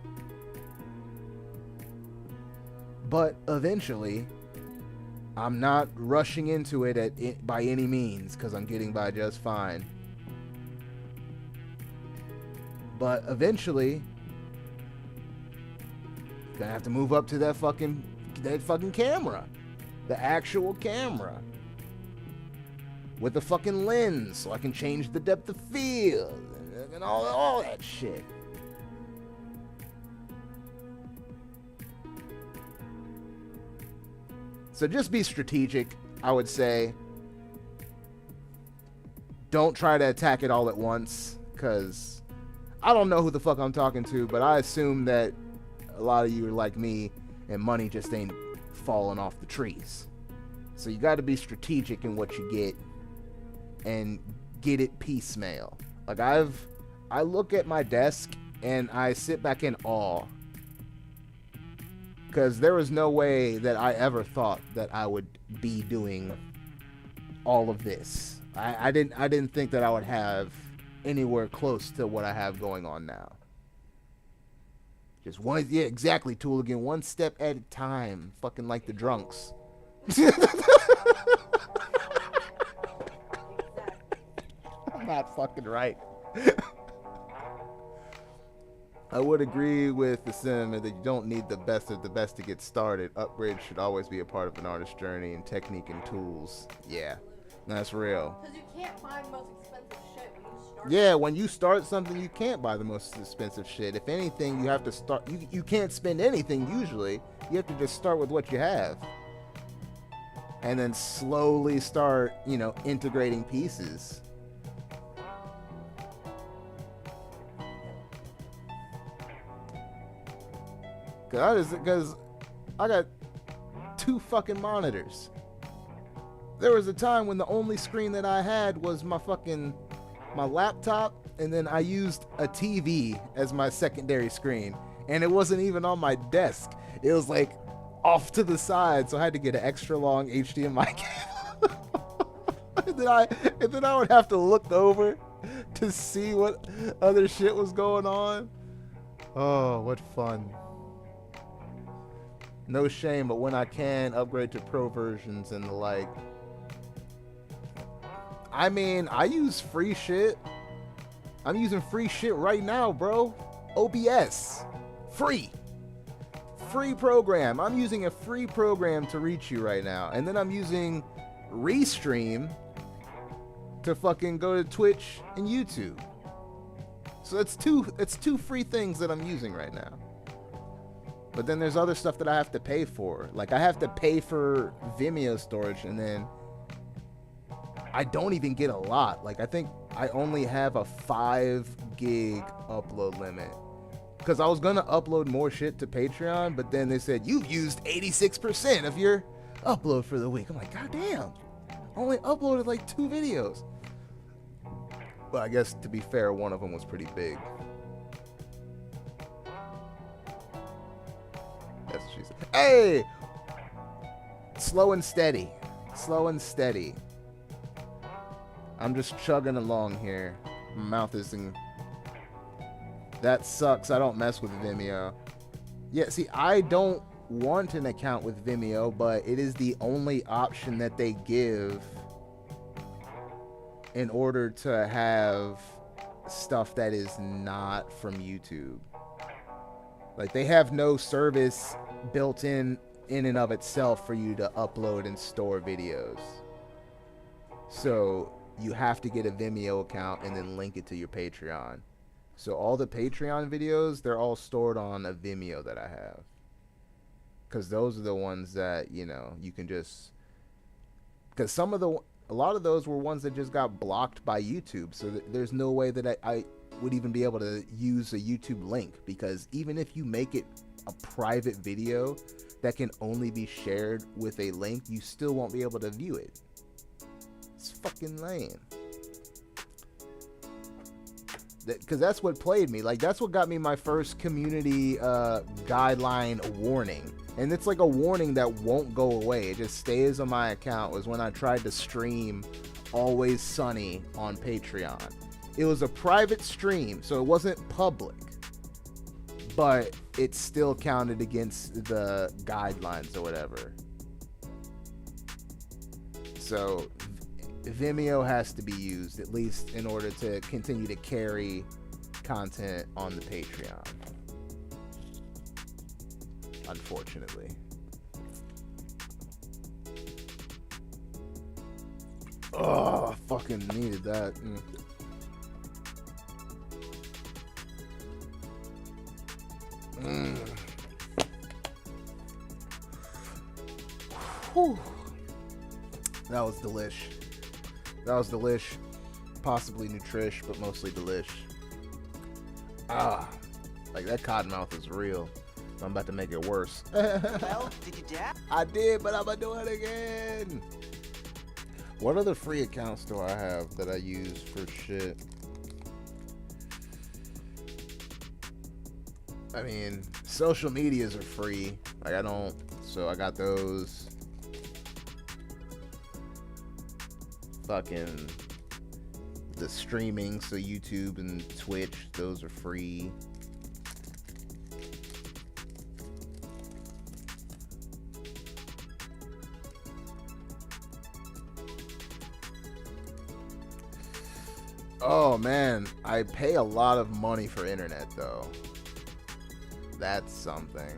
But eventually, I'm not rushing into it by any means, because I'm getting by just fine. But eventually, gonna have to move up to that fucking camera, the actual camera, with the fucking lens, so I can change the depth of field and all that shit. So just be strategic, I would say. Don't try to attack it all at once, because I don't know who the fuck I'm talking to, but I assume that a lot of you are like me, and money just ain't falling off the trees. So you got to be strategic in what you get, and get it piecemeal. Like I look at my desk, and I sit back in awe. Because there was no way that I ever thought that I would be doing all of this. I didn't think that I would have anywhere close to what I have going on now. Just one, yeah, exactly, Tooligan. One step at a time. Fucking like the drunks. I'm not fucking right. I would agree with the sentiment that you don't need the best of the best to get started. Upgrades should always be a part of an artist's journey, and technique and tools. Yeah, that's real. Because you can't buy the most expensive shit when you start. Yeah, when you start something, you can't buy the most expensive shit. If anything, you have to start. You can't spend anything usually. You have to just start with what you have, and then slowly start, integrating pieces. Because I got 2 fucking monitors. There was a time when the only screen that I had was my laptop, and then I used a TV as my secondary screen, and it wasn't even on my desk. It was like off to the side, so I had to get an extra long HDMI cable. and then I would have to look over to see what other shit was going on. Oh, what fun. No shame, but when I can, upgrade to pro versions and the like. I mean, I use free shit. I'm using free shit right now, bro. OBS. Free. Free program. I'm using a free program to reach you right now. And then I'm using Restream to fucking go to Twitch and YouTube. So it's two free things that I'm using right now. But then there's other stuff that I have to pay for. Like I have to pay for Vimeo storage, and then I don't even get a lot. Like I think I only have a 5 gig upload limit. Because I was going to upload more shit to Patreon, but then they said, you've used 86% of your upload for the week. I'm like, God damn. I only uploaded like 2 videos. But I guess to be fair, one of them was pretty big. That's what she said. Hey! Slow and steady. Slow and steady. I'm just chugging along here. My mouth isn't... That sucks. I don't mess with Vimeo. Yeah, see, I don't want an account with Vimeo, but it is the only option that they give in order to have stuff that is not from YouTube. Like, they have no service built in and of itself for you to upload and store videos. So you have to get a Vimeo account and then link it to your Patreon. So all the Patreon videos, they're all stored on a Vimeo that I have. Because those are the ones that, you know, you can just... Because a lot of those were ones that just got blocked by YouTube. So there's no way that I would even be able to use a YouTube link. Because even if you make it a private video that can only be shared with a link, you still won't be able to view it. It's fucking lame. Because that's what played me. Like, that's what got me my first community guideline warning. And it's like a warning that won't go away. It just stays on my account. Was when I tried to stream Always Sunny on Patreon. It was a private stream, so it wasn't public. But it still counted against the guidelines or whatever. So Vimeo has to be used, at least in order to continue to carry content on the Patreon. Unfortunately. Oh, I fucking needed that. Whew. That was delish. That was delish. Possibly nutrish, but mostly delish. Like that cottonmouth is real. I'm about to make it worse. Well, did you dab? I did, but I'm gonna do it again. What other free accounts do I have that I use for shit? I mean, social medias are free. Like so I got those. Fucking the streaming, so YouTube and Twitch, those are free. Oh man, I pay a lot of money for internet though. That's something.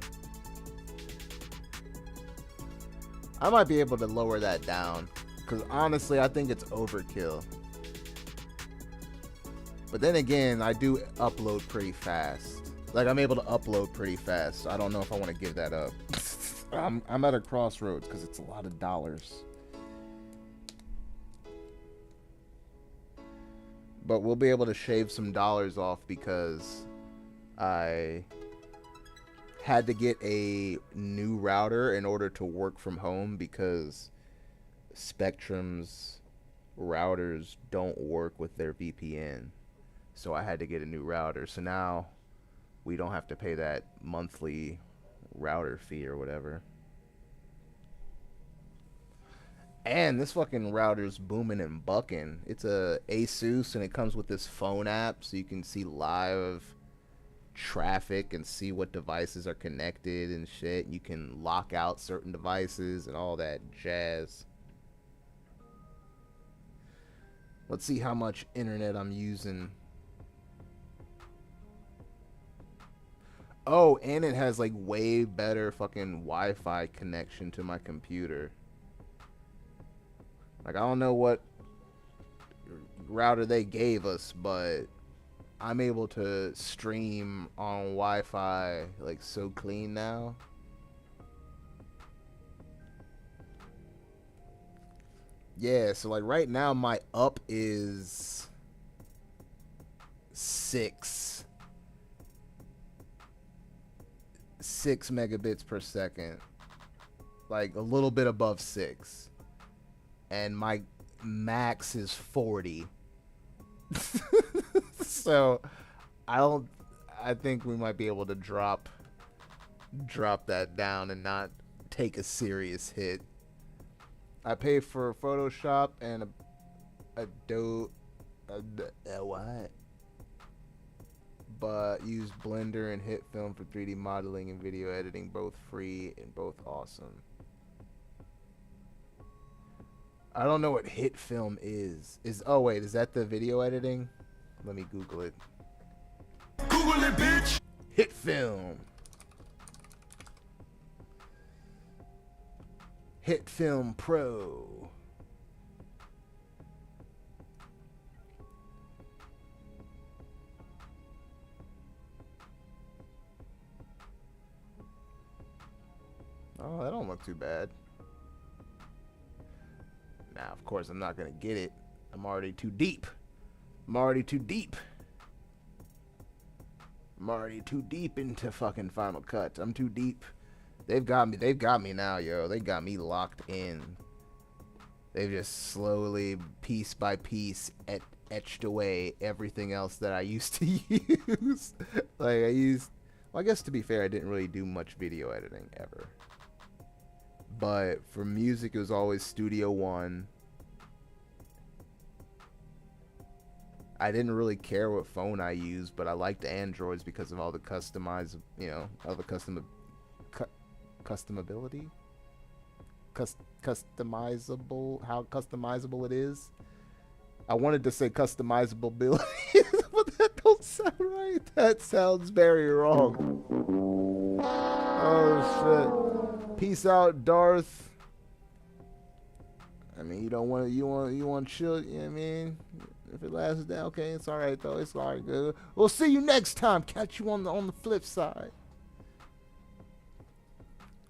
I might be able to lower that down, because honestly I think it's overkill. But then again, I do upload pretty fast. Like, I'm able to upload pretty fast, so I don't know if I want to give that up. I'm at a crossroads because it's a lot of dollars. But we'll be able to shave some dollars off because I had to get a new router in order to work from home, because Spectrum's routers don't work with their VPN. So I had to get a new router. So now we don't have to pay that monthly router fee or whatever. And this fucking router's booming and bucking. It's a Asus, and it comes with this phone app, so you can see live traffic and see what devices are connected and shit. You can lock out certain devices and all that jazz. Let's see how much internet I'm using. Oh, and it has like way better fucking Wi-Fi connection to my computer. Like, I don't know what router they gave us, but I'm able to stream on Wi-Fi like so clean now. Yeah, so like right now my up is 6 megabits per second. Like a little bit above 6. And my max is 40. So I think we might be able to drop that down and not take a serious hit. I pay for Photoshop and what? But use Blender and HitFilm for 3D modeling and video editing, both free and both awesome. I don't know what HitFilm is. Oh wait, is that the video editing? Let me Google it. Google it, bitch. HitFilm. HitFilm Pro. look too bad. Now, of course, I'm not gonna get it. I'm already too deep. I'm already too deep into fucking Final Cut. I'm too deep. They've got me now, yo. They got me locked in. They've just slowly, piece by piece, etched away everything else that I used to use. Like, well, I guess to be fair, I didn't really do much video editing ever. But for music, it was always Studio One. I didn't really care what phone I used, but I liked Androids because of all the customizable, all the customability, customizable, how customizable it is. I wanted to say customizable ability, but that don't sound right. That sounds very wrong. Oh shit! Peace out, Darth. I mean, you want chill. You know what I mean? If it lasts down, okay, it's all right though. It's all right, good. We'll see you next time. Catch you on the flip side.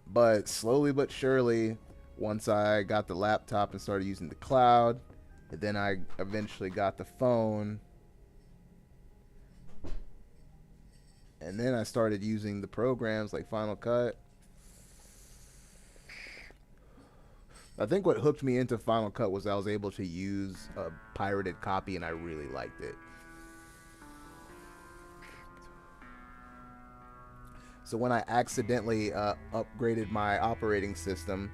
But slowly but surely, once I got the laptop and started using the cloud, and then I eventually got the phone, and then I started using the programs like Final Cut. I think what hooked me into Final Cut was I was able to use a pirated copy, and I really liked it. So when I accidentally upgraded my operating system,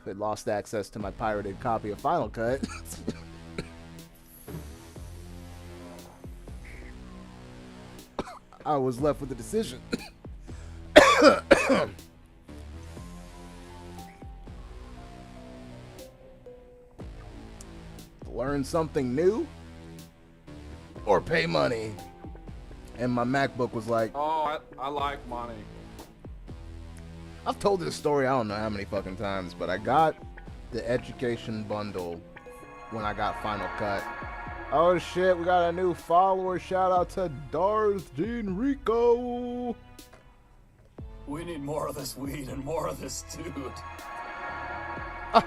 it lost access to my pirated copy of Final Cut. I was left with the decision. Learn something new or pay money. And my MacBook was like, oh, I like money. I've told this story I don't know how many fucking times, but I got the education bundle when I got Final Cut. Oh shit, we got a new follower. Shout out to Darth Dean Rico. We need more of this weed and more of this dude.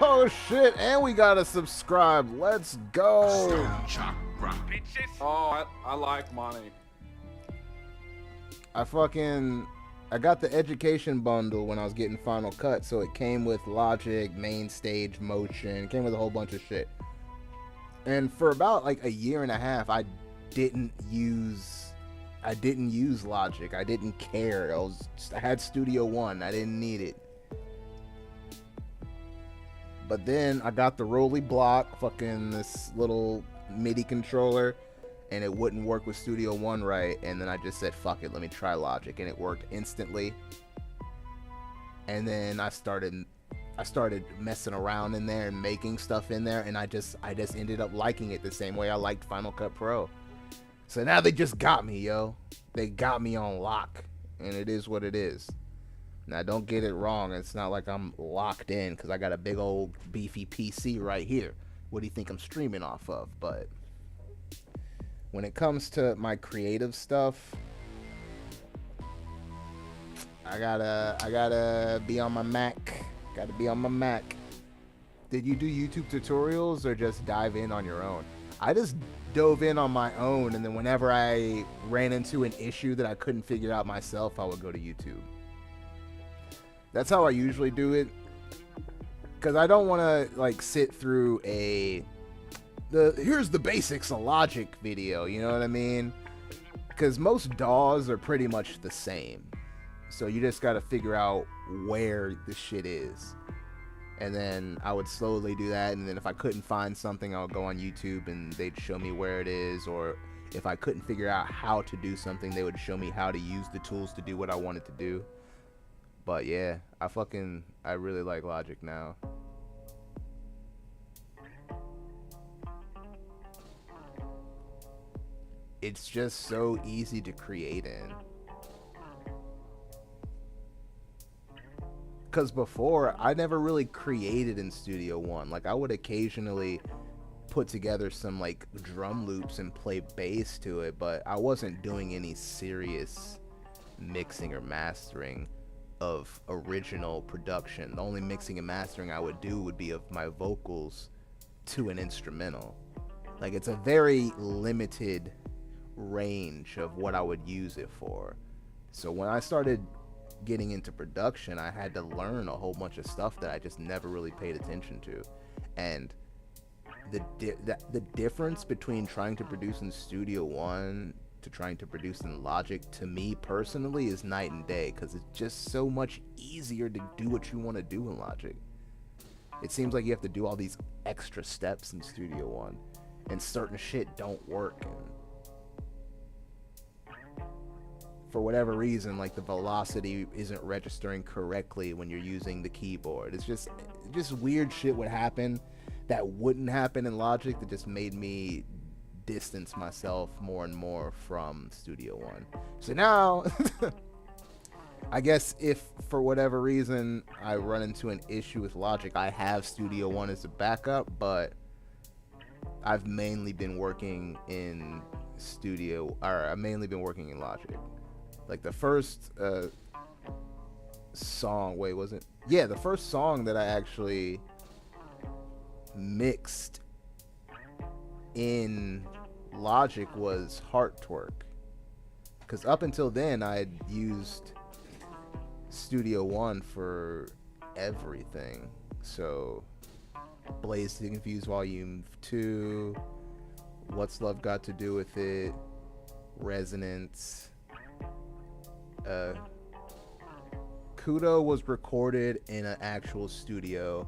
Oh shit, and we gotta subscribe. Let's go. Chakra. Oh, I like money. I got the education bundle when I was getting Final Cut, so it came with Logic, Main Stage, Motion, it came with a whole bunch of shit. And for about like a year and a half, I didn't use Logic. I didn't care. I had Studio One. I didn't need it. But then I got the Rolly Block, fucking this little MIDI controller, and it wouldn't work with Studio One right. And then I just said, fuck it, let me try Logic, and it worked instantly. And then I started messing around in there and making stuff in there, and I just ended up liking it the same way I liked Final Cut Pro. So now they just got me, yo. They got me on lock, and it is what it is. Now, don't get it wrong. It's not like I'm locked in because I got a big old beefy PC right here. What do you think I'm streaming off of? But when it comes to my creative stuff, I gotta be on my Mac. Gotta be on my Mac. Did you do YouTube tutorials or just dive in on your own? I just dove in on my own, and then whenever I ran into an issue that I couldn't figure out myself, I would go to YouTube. That's how I usually do it, because I don't want to like sit through here's the basics of Logic video, you know what I mean? Because most DAWs are pretty much the same, so you just got to figure out where the shit is. And then I would slowly do that, and then if I couldn't find something, I would go on YouTube and they'd show me where it is, or if I couldn't figure out how to do something, they would show me how to use the tools to do what I wanted to do. But yeah, I really like Logic now. It's just so easy to create in. Because before, I never really created in Studio One. Like, I would occasionally put together some like drum loops and play bass to it, but I wasn't doing any serious mixing or mastering of original production. The only mixing and mastering I would do would be of my vocals to an instrumental. Like, it's a very limited range of what I would use it for. So when I started getting into production, I had to learn a whole bunch of stuff that I just never really paid attention to. And the difference between trying to produce in Studio One to trying to produce in Logic, to me personally, is night and day, because it's just so much easier to do what you want to do in Logic. It seems like you have to do all these extra steps in Studio One, and certain shit don't work, and for whatever reason, like, the velocity isn't registering correctly when you're using the keyboard. It's just weird shit would happen that wouldn't happen in Logic, that just made me distance myself more and more from Studio One. So now, I guess if for whatever reason I run into an issue with Logic, I have Studio One as a backup, but I've mainly been working in Logic. Like, the first song, the first song that I actually mixed in Logic was Heart Twerk, because up until then I had used Studio One for everything. So Blaze to Confuse Volume 2, What's Love Got to Do with It, Resonance. Kudo was recorded in an actual studio,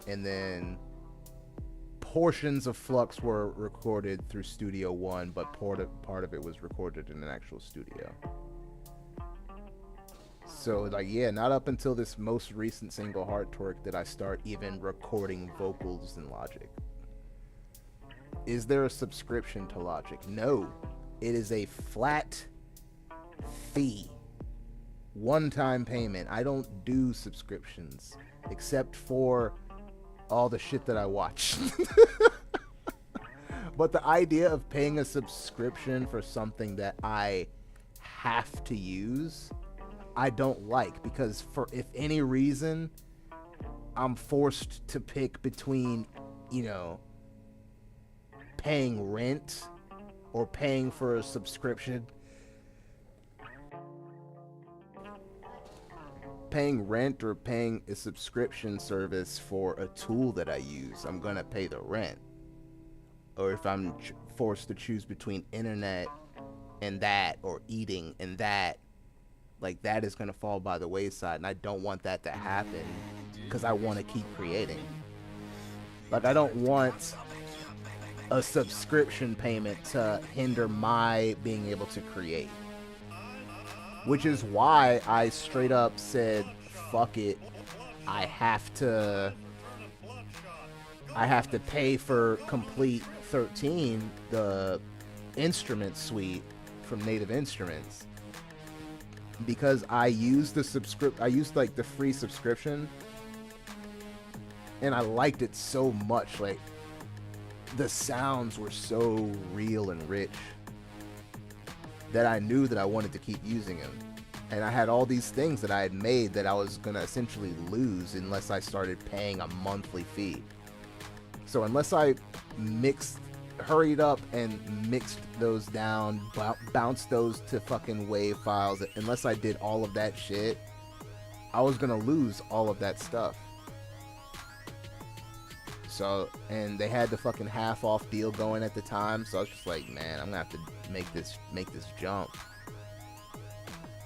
and then portions of Flux were recorded through Studio One, but part of it was recorded in an actual studio. So, like, yeah, not up until this most recent single, Heart Twerk, did I start even recording vocals in Logic. Is there a subscription to Logic? No. It is a flat fee. One-time payment. I don't do subscriptions, except for all the shit that I watch. But the idea of paying a subscription for something that I have to use, I don't like, because for if any reason I'm forced to pick between, paying rent or paying for a subscription, paying rent or paying a subscription service for a tool that I use, I'm gonna pay the rent. Or if I'm forced to choose between internet and that, or eating and that, like, that is gonna fall by the wayside, and I don't want that to happen, because I want to keep creating. Like, I don't want a subscription payment to hinder my being able to create. Which is why I straight up said, fuck it, I have to pay for Complete 13, the instrument suite from Native Instruments, because I used the free subscription, and I liked it so much. Like, the sounds were so real and rich that I knew that I wanted to keep using them. And I had all these things that I had made that I was going to essentially lose unless I started paying a monthly fee. So unless I hurried up and mixed those down, bounced those to fucking WAV files, unless I did all of that shit, I was going to lose all of that stuff. So, and they had the fucking half off deal going at the time, so I was just like, man, I'm gonna have to make this jump,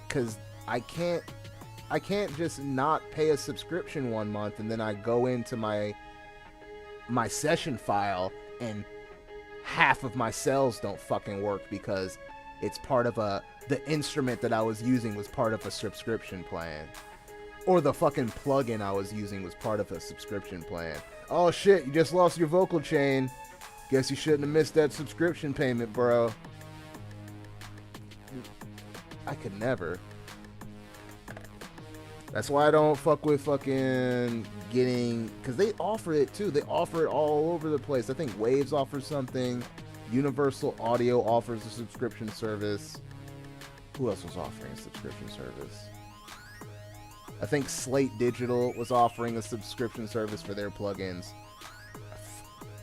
cause I can't just not pay a subscription one month and then I go into my session file and half of my cells don't fucking work because it's part of the instrument that I was using was part of a subscription plan, or the fucking plugin I was using was part of a subscription plan. Oh shit, you just lost your vocal chain. Guess you shouldn't have missed that subscription payment, bro. I could never. That's why I don't fuck with fucking getting, because they offer it too. They offer it all over the place. I think Waves offers something. Universal Audio offers a subscription service. Who else was offering a subscription service? I think Slate Digital was offering a subscription service for their plugins.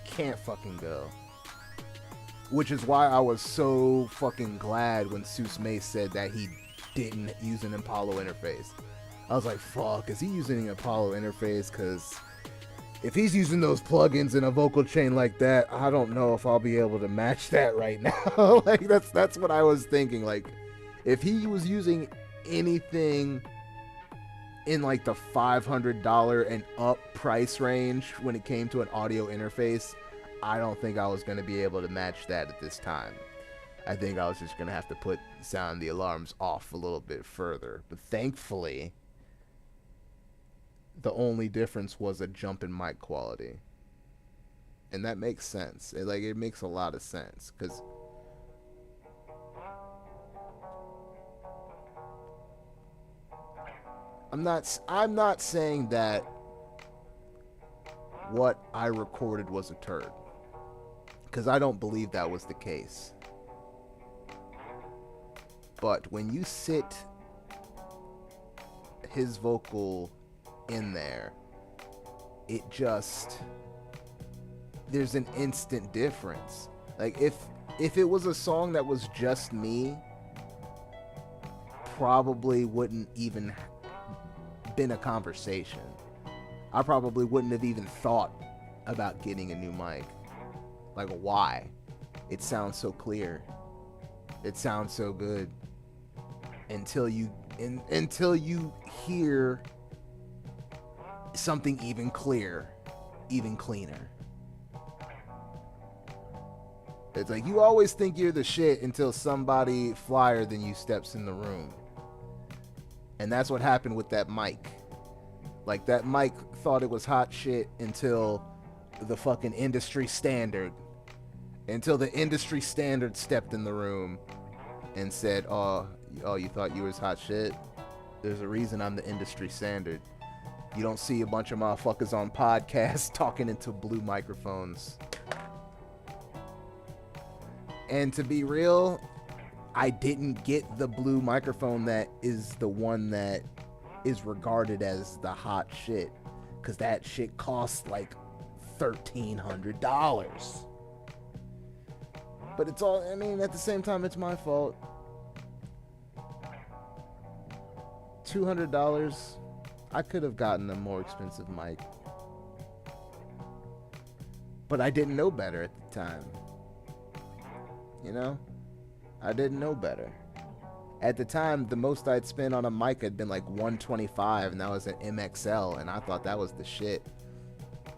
Can't fucking go. Which is why I was so fucking glad when Seuss May said that he didn't use an Apollo interface. I was like, fuck, is he using an Apollo interface? Because if he's using those plugins in a vocal chain like that, I don't know if I'll be able to match that right now. Like, that's what I was thinking. Like, if he was using anything in like the $500 and up price range when it came to an audio interface, I don't think I was going to be able to match that at this time. I think I was just going to have to sound the alarms off a little bit further. But thankfully, the only difference was a jump in mic quality. And that makes sense. It makes a lot of sense. Because I'm not saying that what I recorded was a turd. Because I don't believe that was the case. But when you sit his vocal in there, there's an instant difference. Like, if it was a song that was just me, probably wouldn't even been a conversation. I probably wouldn't have even thought about getting a new mic. Like, why? It sounds so clear. It sounds so good. Until you hear something even clearer, even cleaner. It's like, you always think you're the shit until somebody flyer than you steps in the room. And that's what happened with that mic. Like, that mic thought it was hot shit until the fucking industry standard stepped in the room and said, oh, you thought you was hot shit? There's a reason I'm the industry standard. You don't see a bunch of motherfuckers on podcasts talking into blue microphones. And to be real, I didn't get the blue microphone that is the one that is regarded as the hot shit, because that shit costs like $1,300. But it's all, I mean, at the same time, it's my fault. $200, I could have gotten a more expensive mic. But I didn't know better at the time. You know? I didn't know better. At the time, the most I'd spent on a mic had been like $125, and that was an MXL, and I thought that was the shit.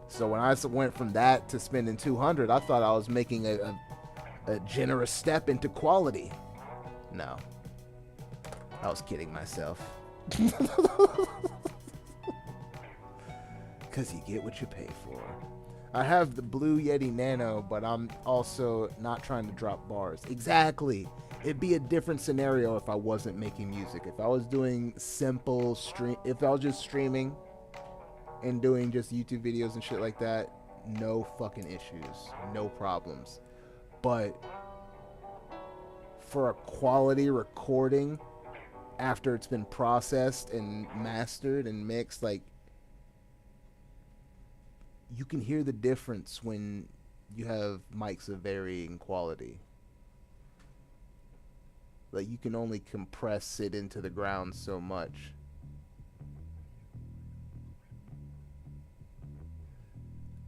So when I went from that to spending $200, I thought I was making a generous step into quality. No. I was kidding myself. Because you get what you pay for. I have the Blue Yeti Nano, but I'm also not trying to drop bars. Exactly. It'd be a different scenario if I wasn't making music. If I was doing simple if I was just streaming and doing just YouTube videos and shit like that, no fucking issues, no problems. But for a quality recording after it's been processed and mastered and mixed, like, you can hear the difference when you have mics of varying quality. Like, you can only compress it into the ground so much.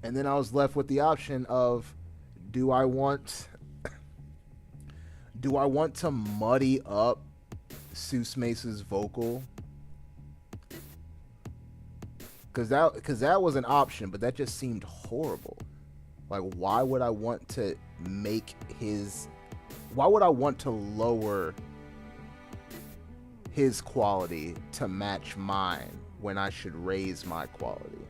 And then I was left with the option of, do I want to muddy up Seuss Mace's vocal? Because that was an option, but that just seemed horrible. Like, why would I want to lower his quality to match mine when I should raise my quality?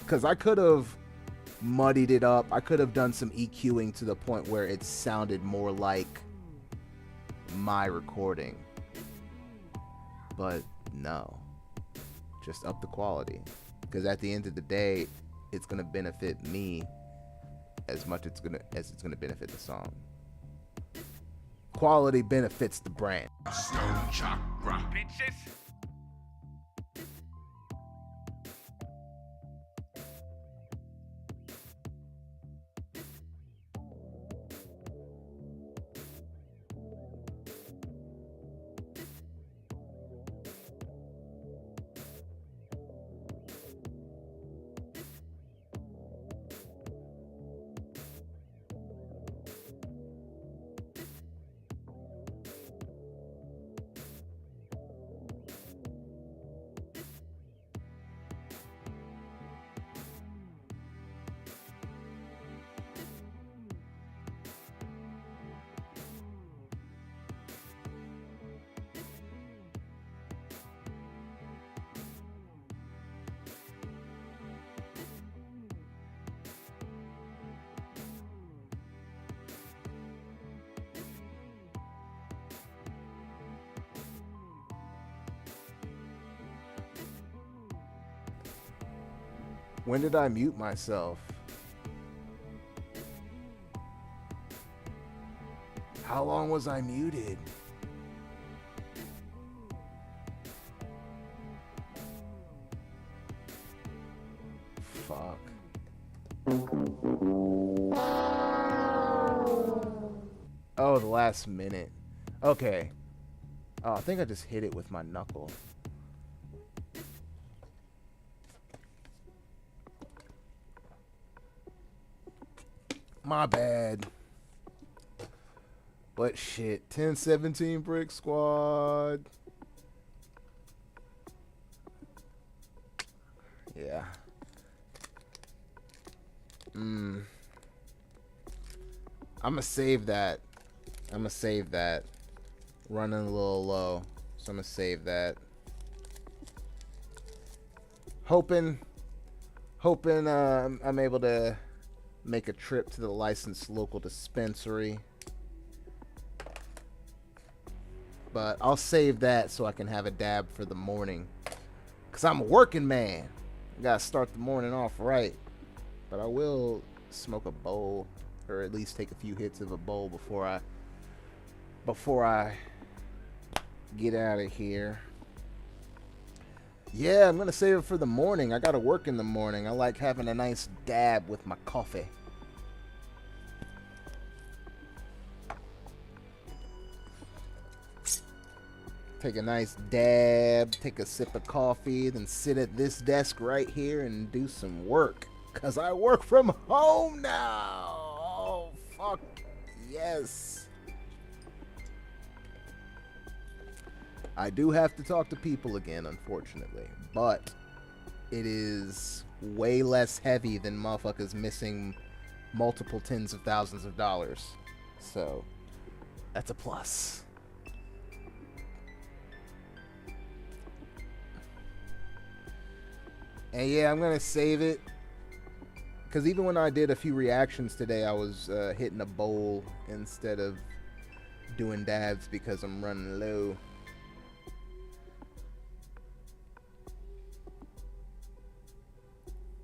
Because I could have muddied it up. I could have done some EQing to the point where it sounded more like my recording. But no, just up the quality, because at the end of the day, it's gonna benefit me as much as it's gonna benefit the song. Quality benefits the brand. Stone Chakra. Bitches. When did I mute myself? How long was I muted? Fuck. Oh, the last minute. Okay. Oh, I think I just hit it with my knuckle. My bad. But shit, 1017 Brick Squad. Yeah. I'ma save that. Running a little low. So I'm gonna save that. Hoping I'm able to make a trip to the licensed local dispensary. But I'll save that so I can have a dab for the morning. Because I'm a working man. I gotta start the morning off right. But I will smoke a bowl. Or at least take a few hits of a bowl before I get out of here. Yeah, I'm gonna save it for the morning. I gotta work in the morning. I like having a nice dab with my coffee. Take a nice dab, take a sip of coffee, then sit at this desk right here and do some work. Cause I work from home now. Oh, fuck yes. I do have to talk to people again, unfortunately, but it is way less heavy than motherfuckers missing multiple tens of thousands of dollars. So, that's a plus. And yeah, I'm going to save it. Because even when I did a few reactions today, I was hitting a bowl instead of doing dabs because I'm running low.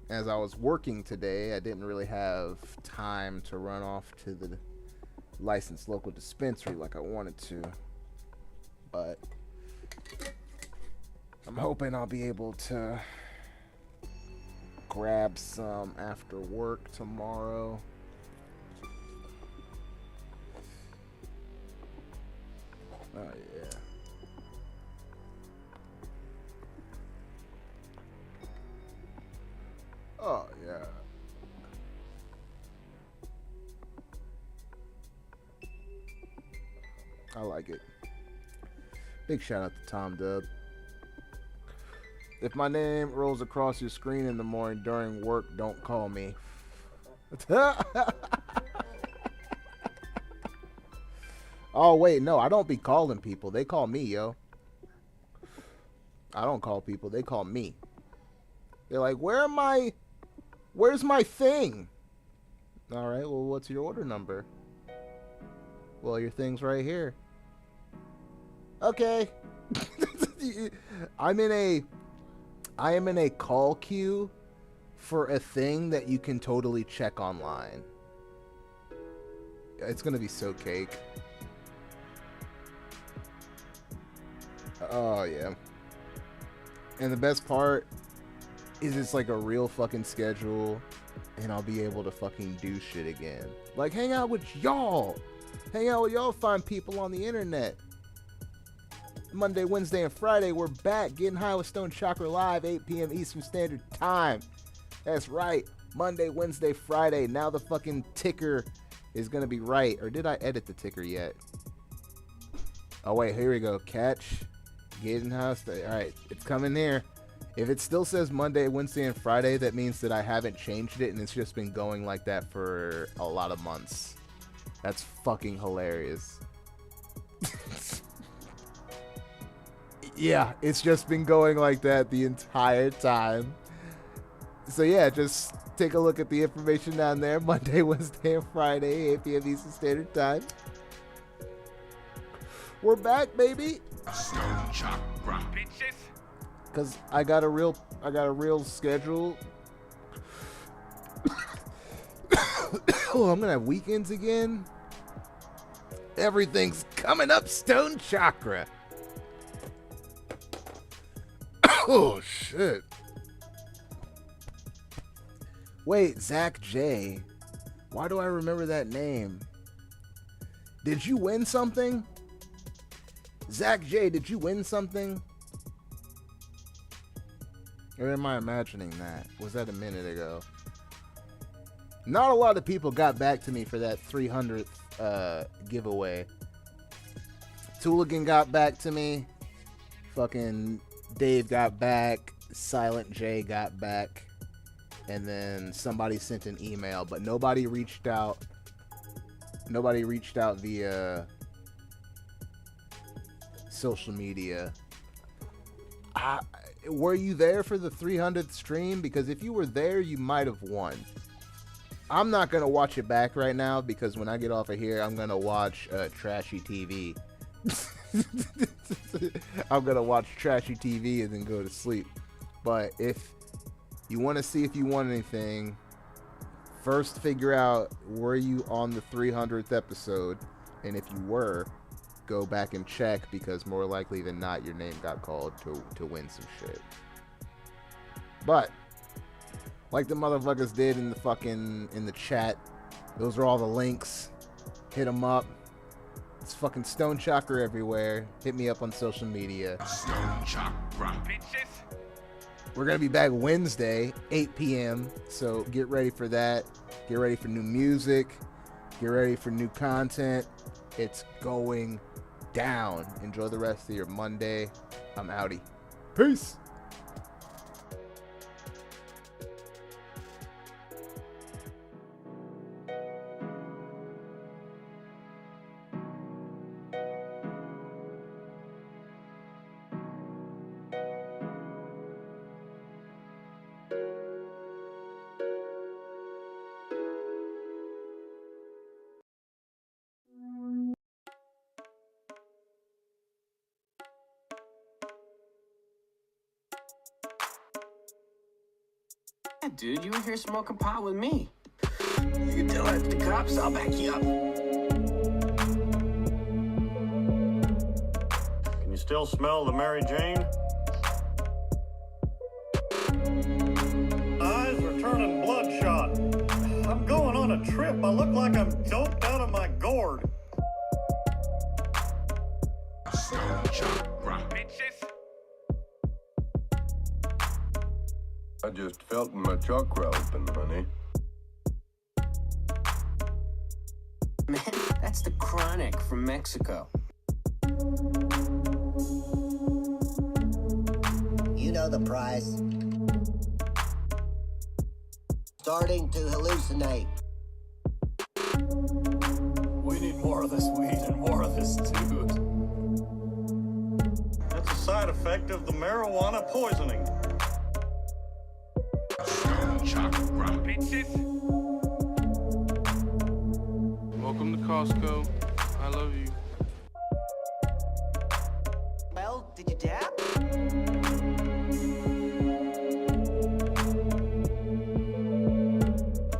As I was working today, I didn't really have time to run off to the licensed local dispensary like I wanted to. But I'm hoping I'll be able to grab some after work tomorrow. Oh yeah. Oh yeah. I like it. Big shout out to Tom Dub. If my name rolls across your screen in the morning during work, don't call me. Oh, wait, no, I don't be calling people. They call me, yo. I don't call people. They call me. They're like, where's my thing? All right, well, what's your order number? Well, your thing's right here. Okay. I am in a call queue for a thing that you can totally check online. It's gonna be so cake. Oh, yeah. And the best part is it's like a real fucking schedule, and I'll be able to fucking do shit again. Like, hang out with y'all. Hang out with y'all fine people on the internet. Monday, Wednesday, and Friday, we're back. Getting High with Stone Chakra live, 8 p.m. Eastern Standard Time. That's right. Monday, Wednesday, Friday. Now the fucking ticker is going to be right. Or did I edit the ticker yet? Oh, wait. Here we go. Catch. Getting High. All right. It's coming here. If it still says Monday, Wednesday, and Friday, that means that I haven't changed it, and it's just been going like that for a lot of months. That's fucking hilarious. Yeah, it's just been going like that the entire time. So yeah, just take a look at the information down there. Monday, Wednesday, and Friday, 8 p.m. Eastern Standard Time. We're back, baby. Stone Chakra. Bitches. Cause I got a real schedule. Oh, I'm gonna have weekends again. Everything's coming up, Stone Chakra. Oh shit. Wait, Zach J. Why do I remember that name? Did you win something? Zach J, did you win something? Or am I imagining that? Was that a minute ago? Not a lot of people got back to me for that 300th giveaway. Tooligan got back to me. Fucking Dave got back. Silent J got back. And then somebody sent an email, but nobody reached out. Nobody reached out via social media. Were you there for the 300th stream? Because if you were there, you might have won. I'm not going to watch it back right now because when I get off of here, I'm going to watch trashy TV. I'm going to watch trashy TV and then go to sleep. But if you want to see if you won anything, first figure out, were you on the 300th episode? And if you were, go back and check, because more likely than not, your name got called to win some shit. But like the motherfuckers did in the chat, those are all the links. Hit them up. It's fucking Stone Chakra everywhere. Hit me up on social media. Stone Chakra. Bitches. We're gonna be back Wednesday, 8 p.m. So get ready for that. Get ready for new music. Get ready for new content. It's going down. Enjoy the rest of your Monday. I'm outie. Peace. Yeah, dude, you were here smoking pot with me. You can tell that to the cops, I'll back you up. Can you still smell the Mary Jane? Eyes are turning bloodshot. I'm going on a trip. I look like I'm doped out of my gourd. Stone Chakra. Bitches. I just felt my chakra open, honey. Man, that's the chronic from Mexico. You know the price. Starting to hallucinate. We need more of this weed and more of this dude. That's a side effect of the marijuana poisoning. Stone Chakra. Bitches. Welcome to Costco. I love you. Well, did you dab?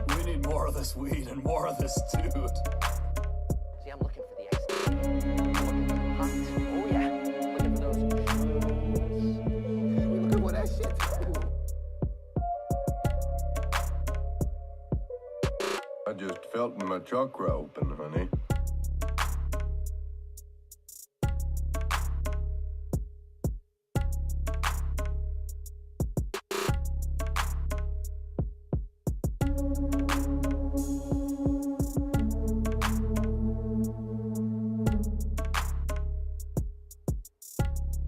We need more of this weed and more of this dude. See, I'm looking for the ecstasy. I'm looking for the pot. Oh, yeah. Looking for those I just felt my chakra open, honey.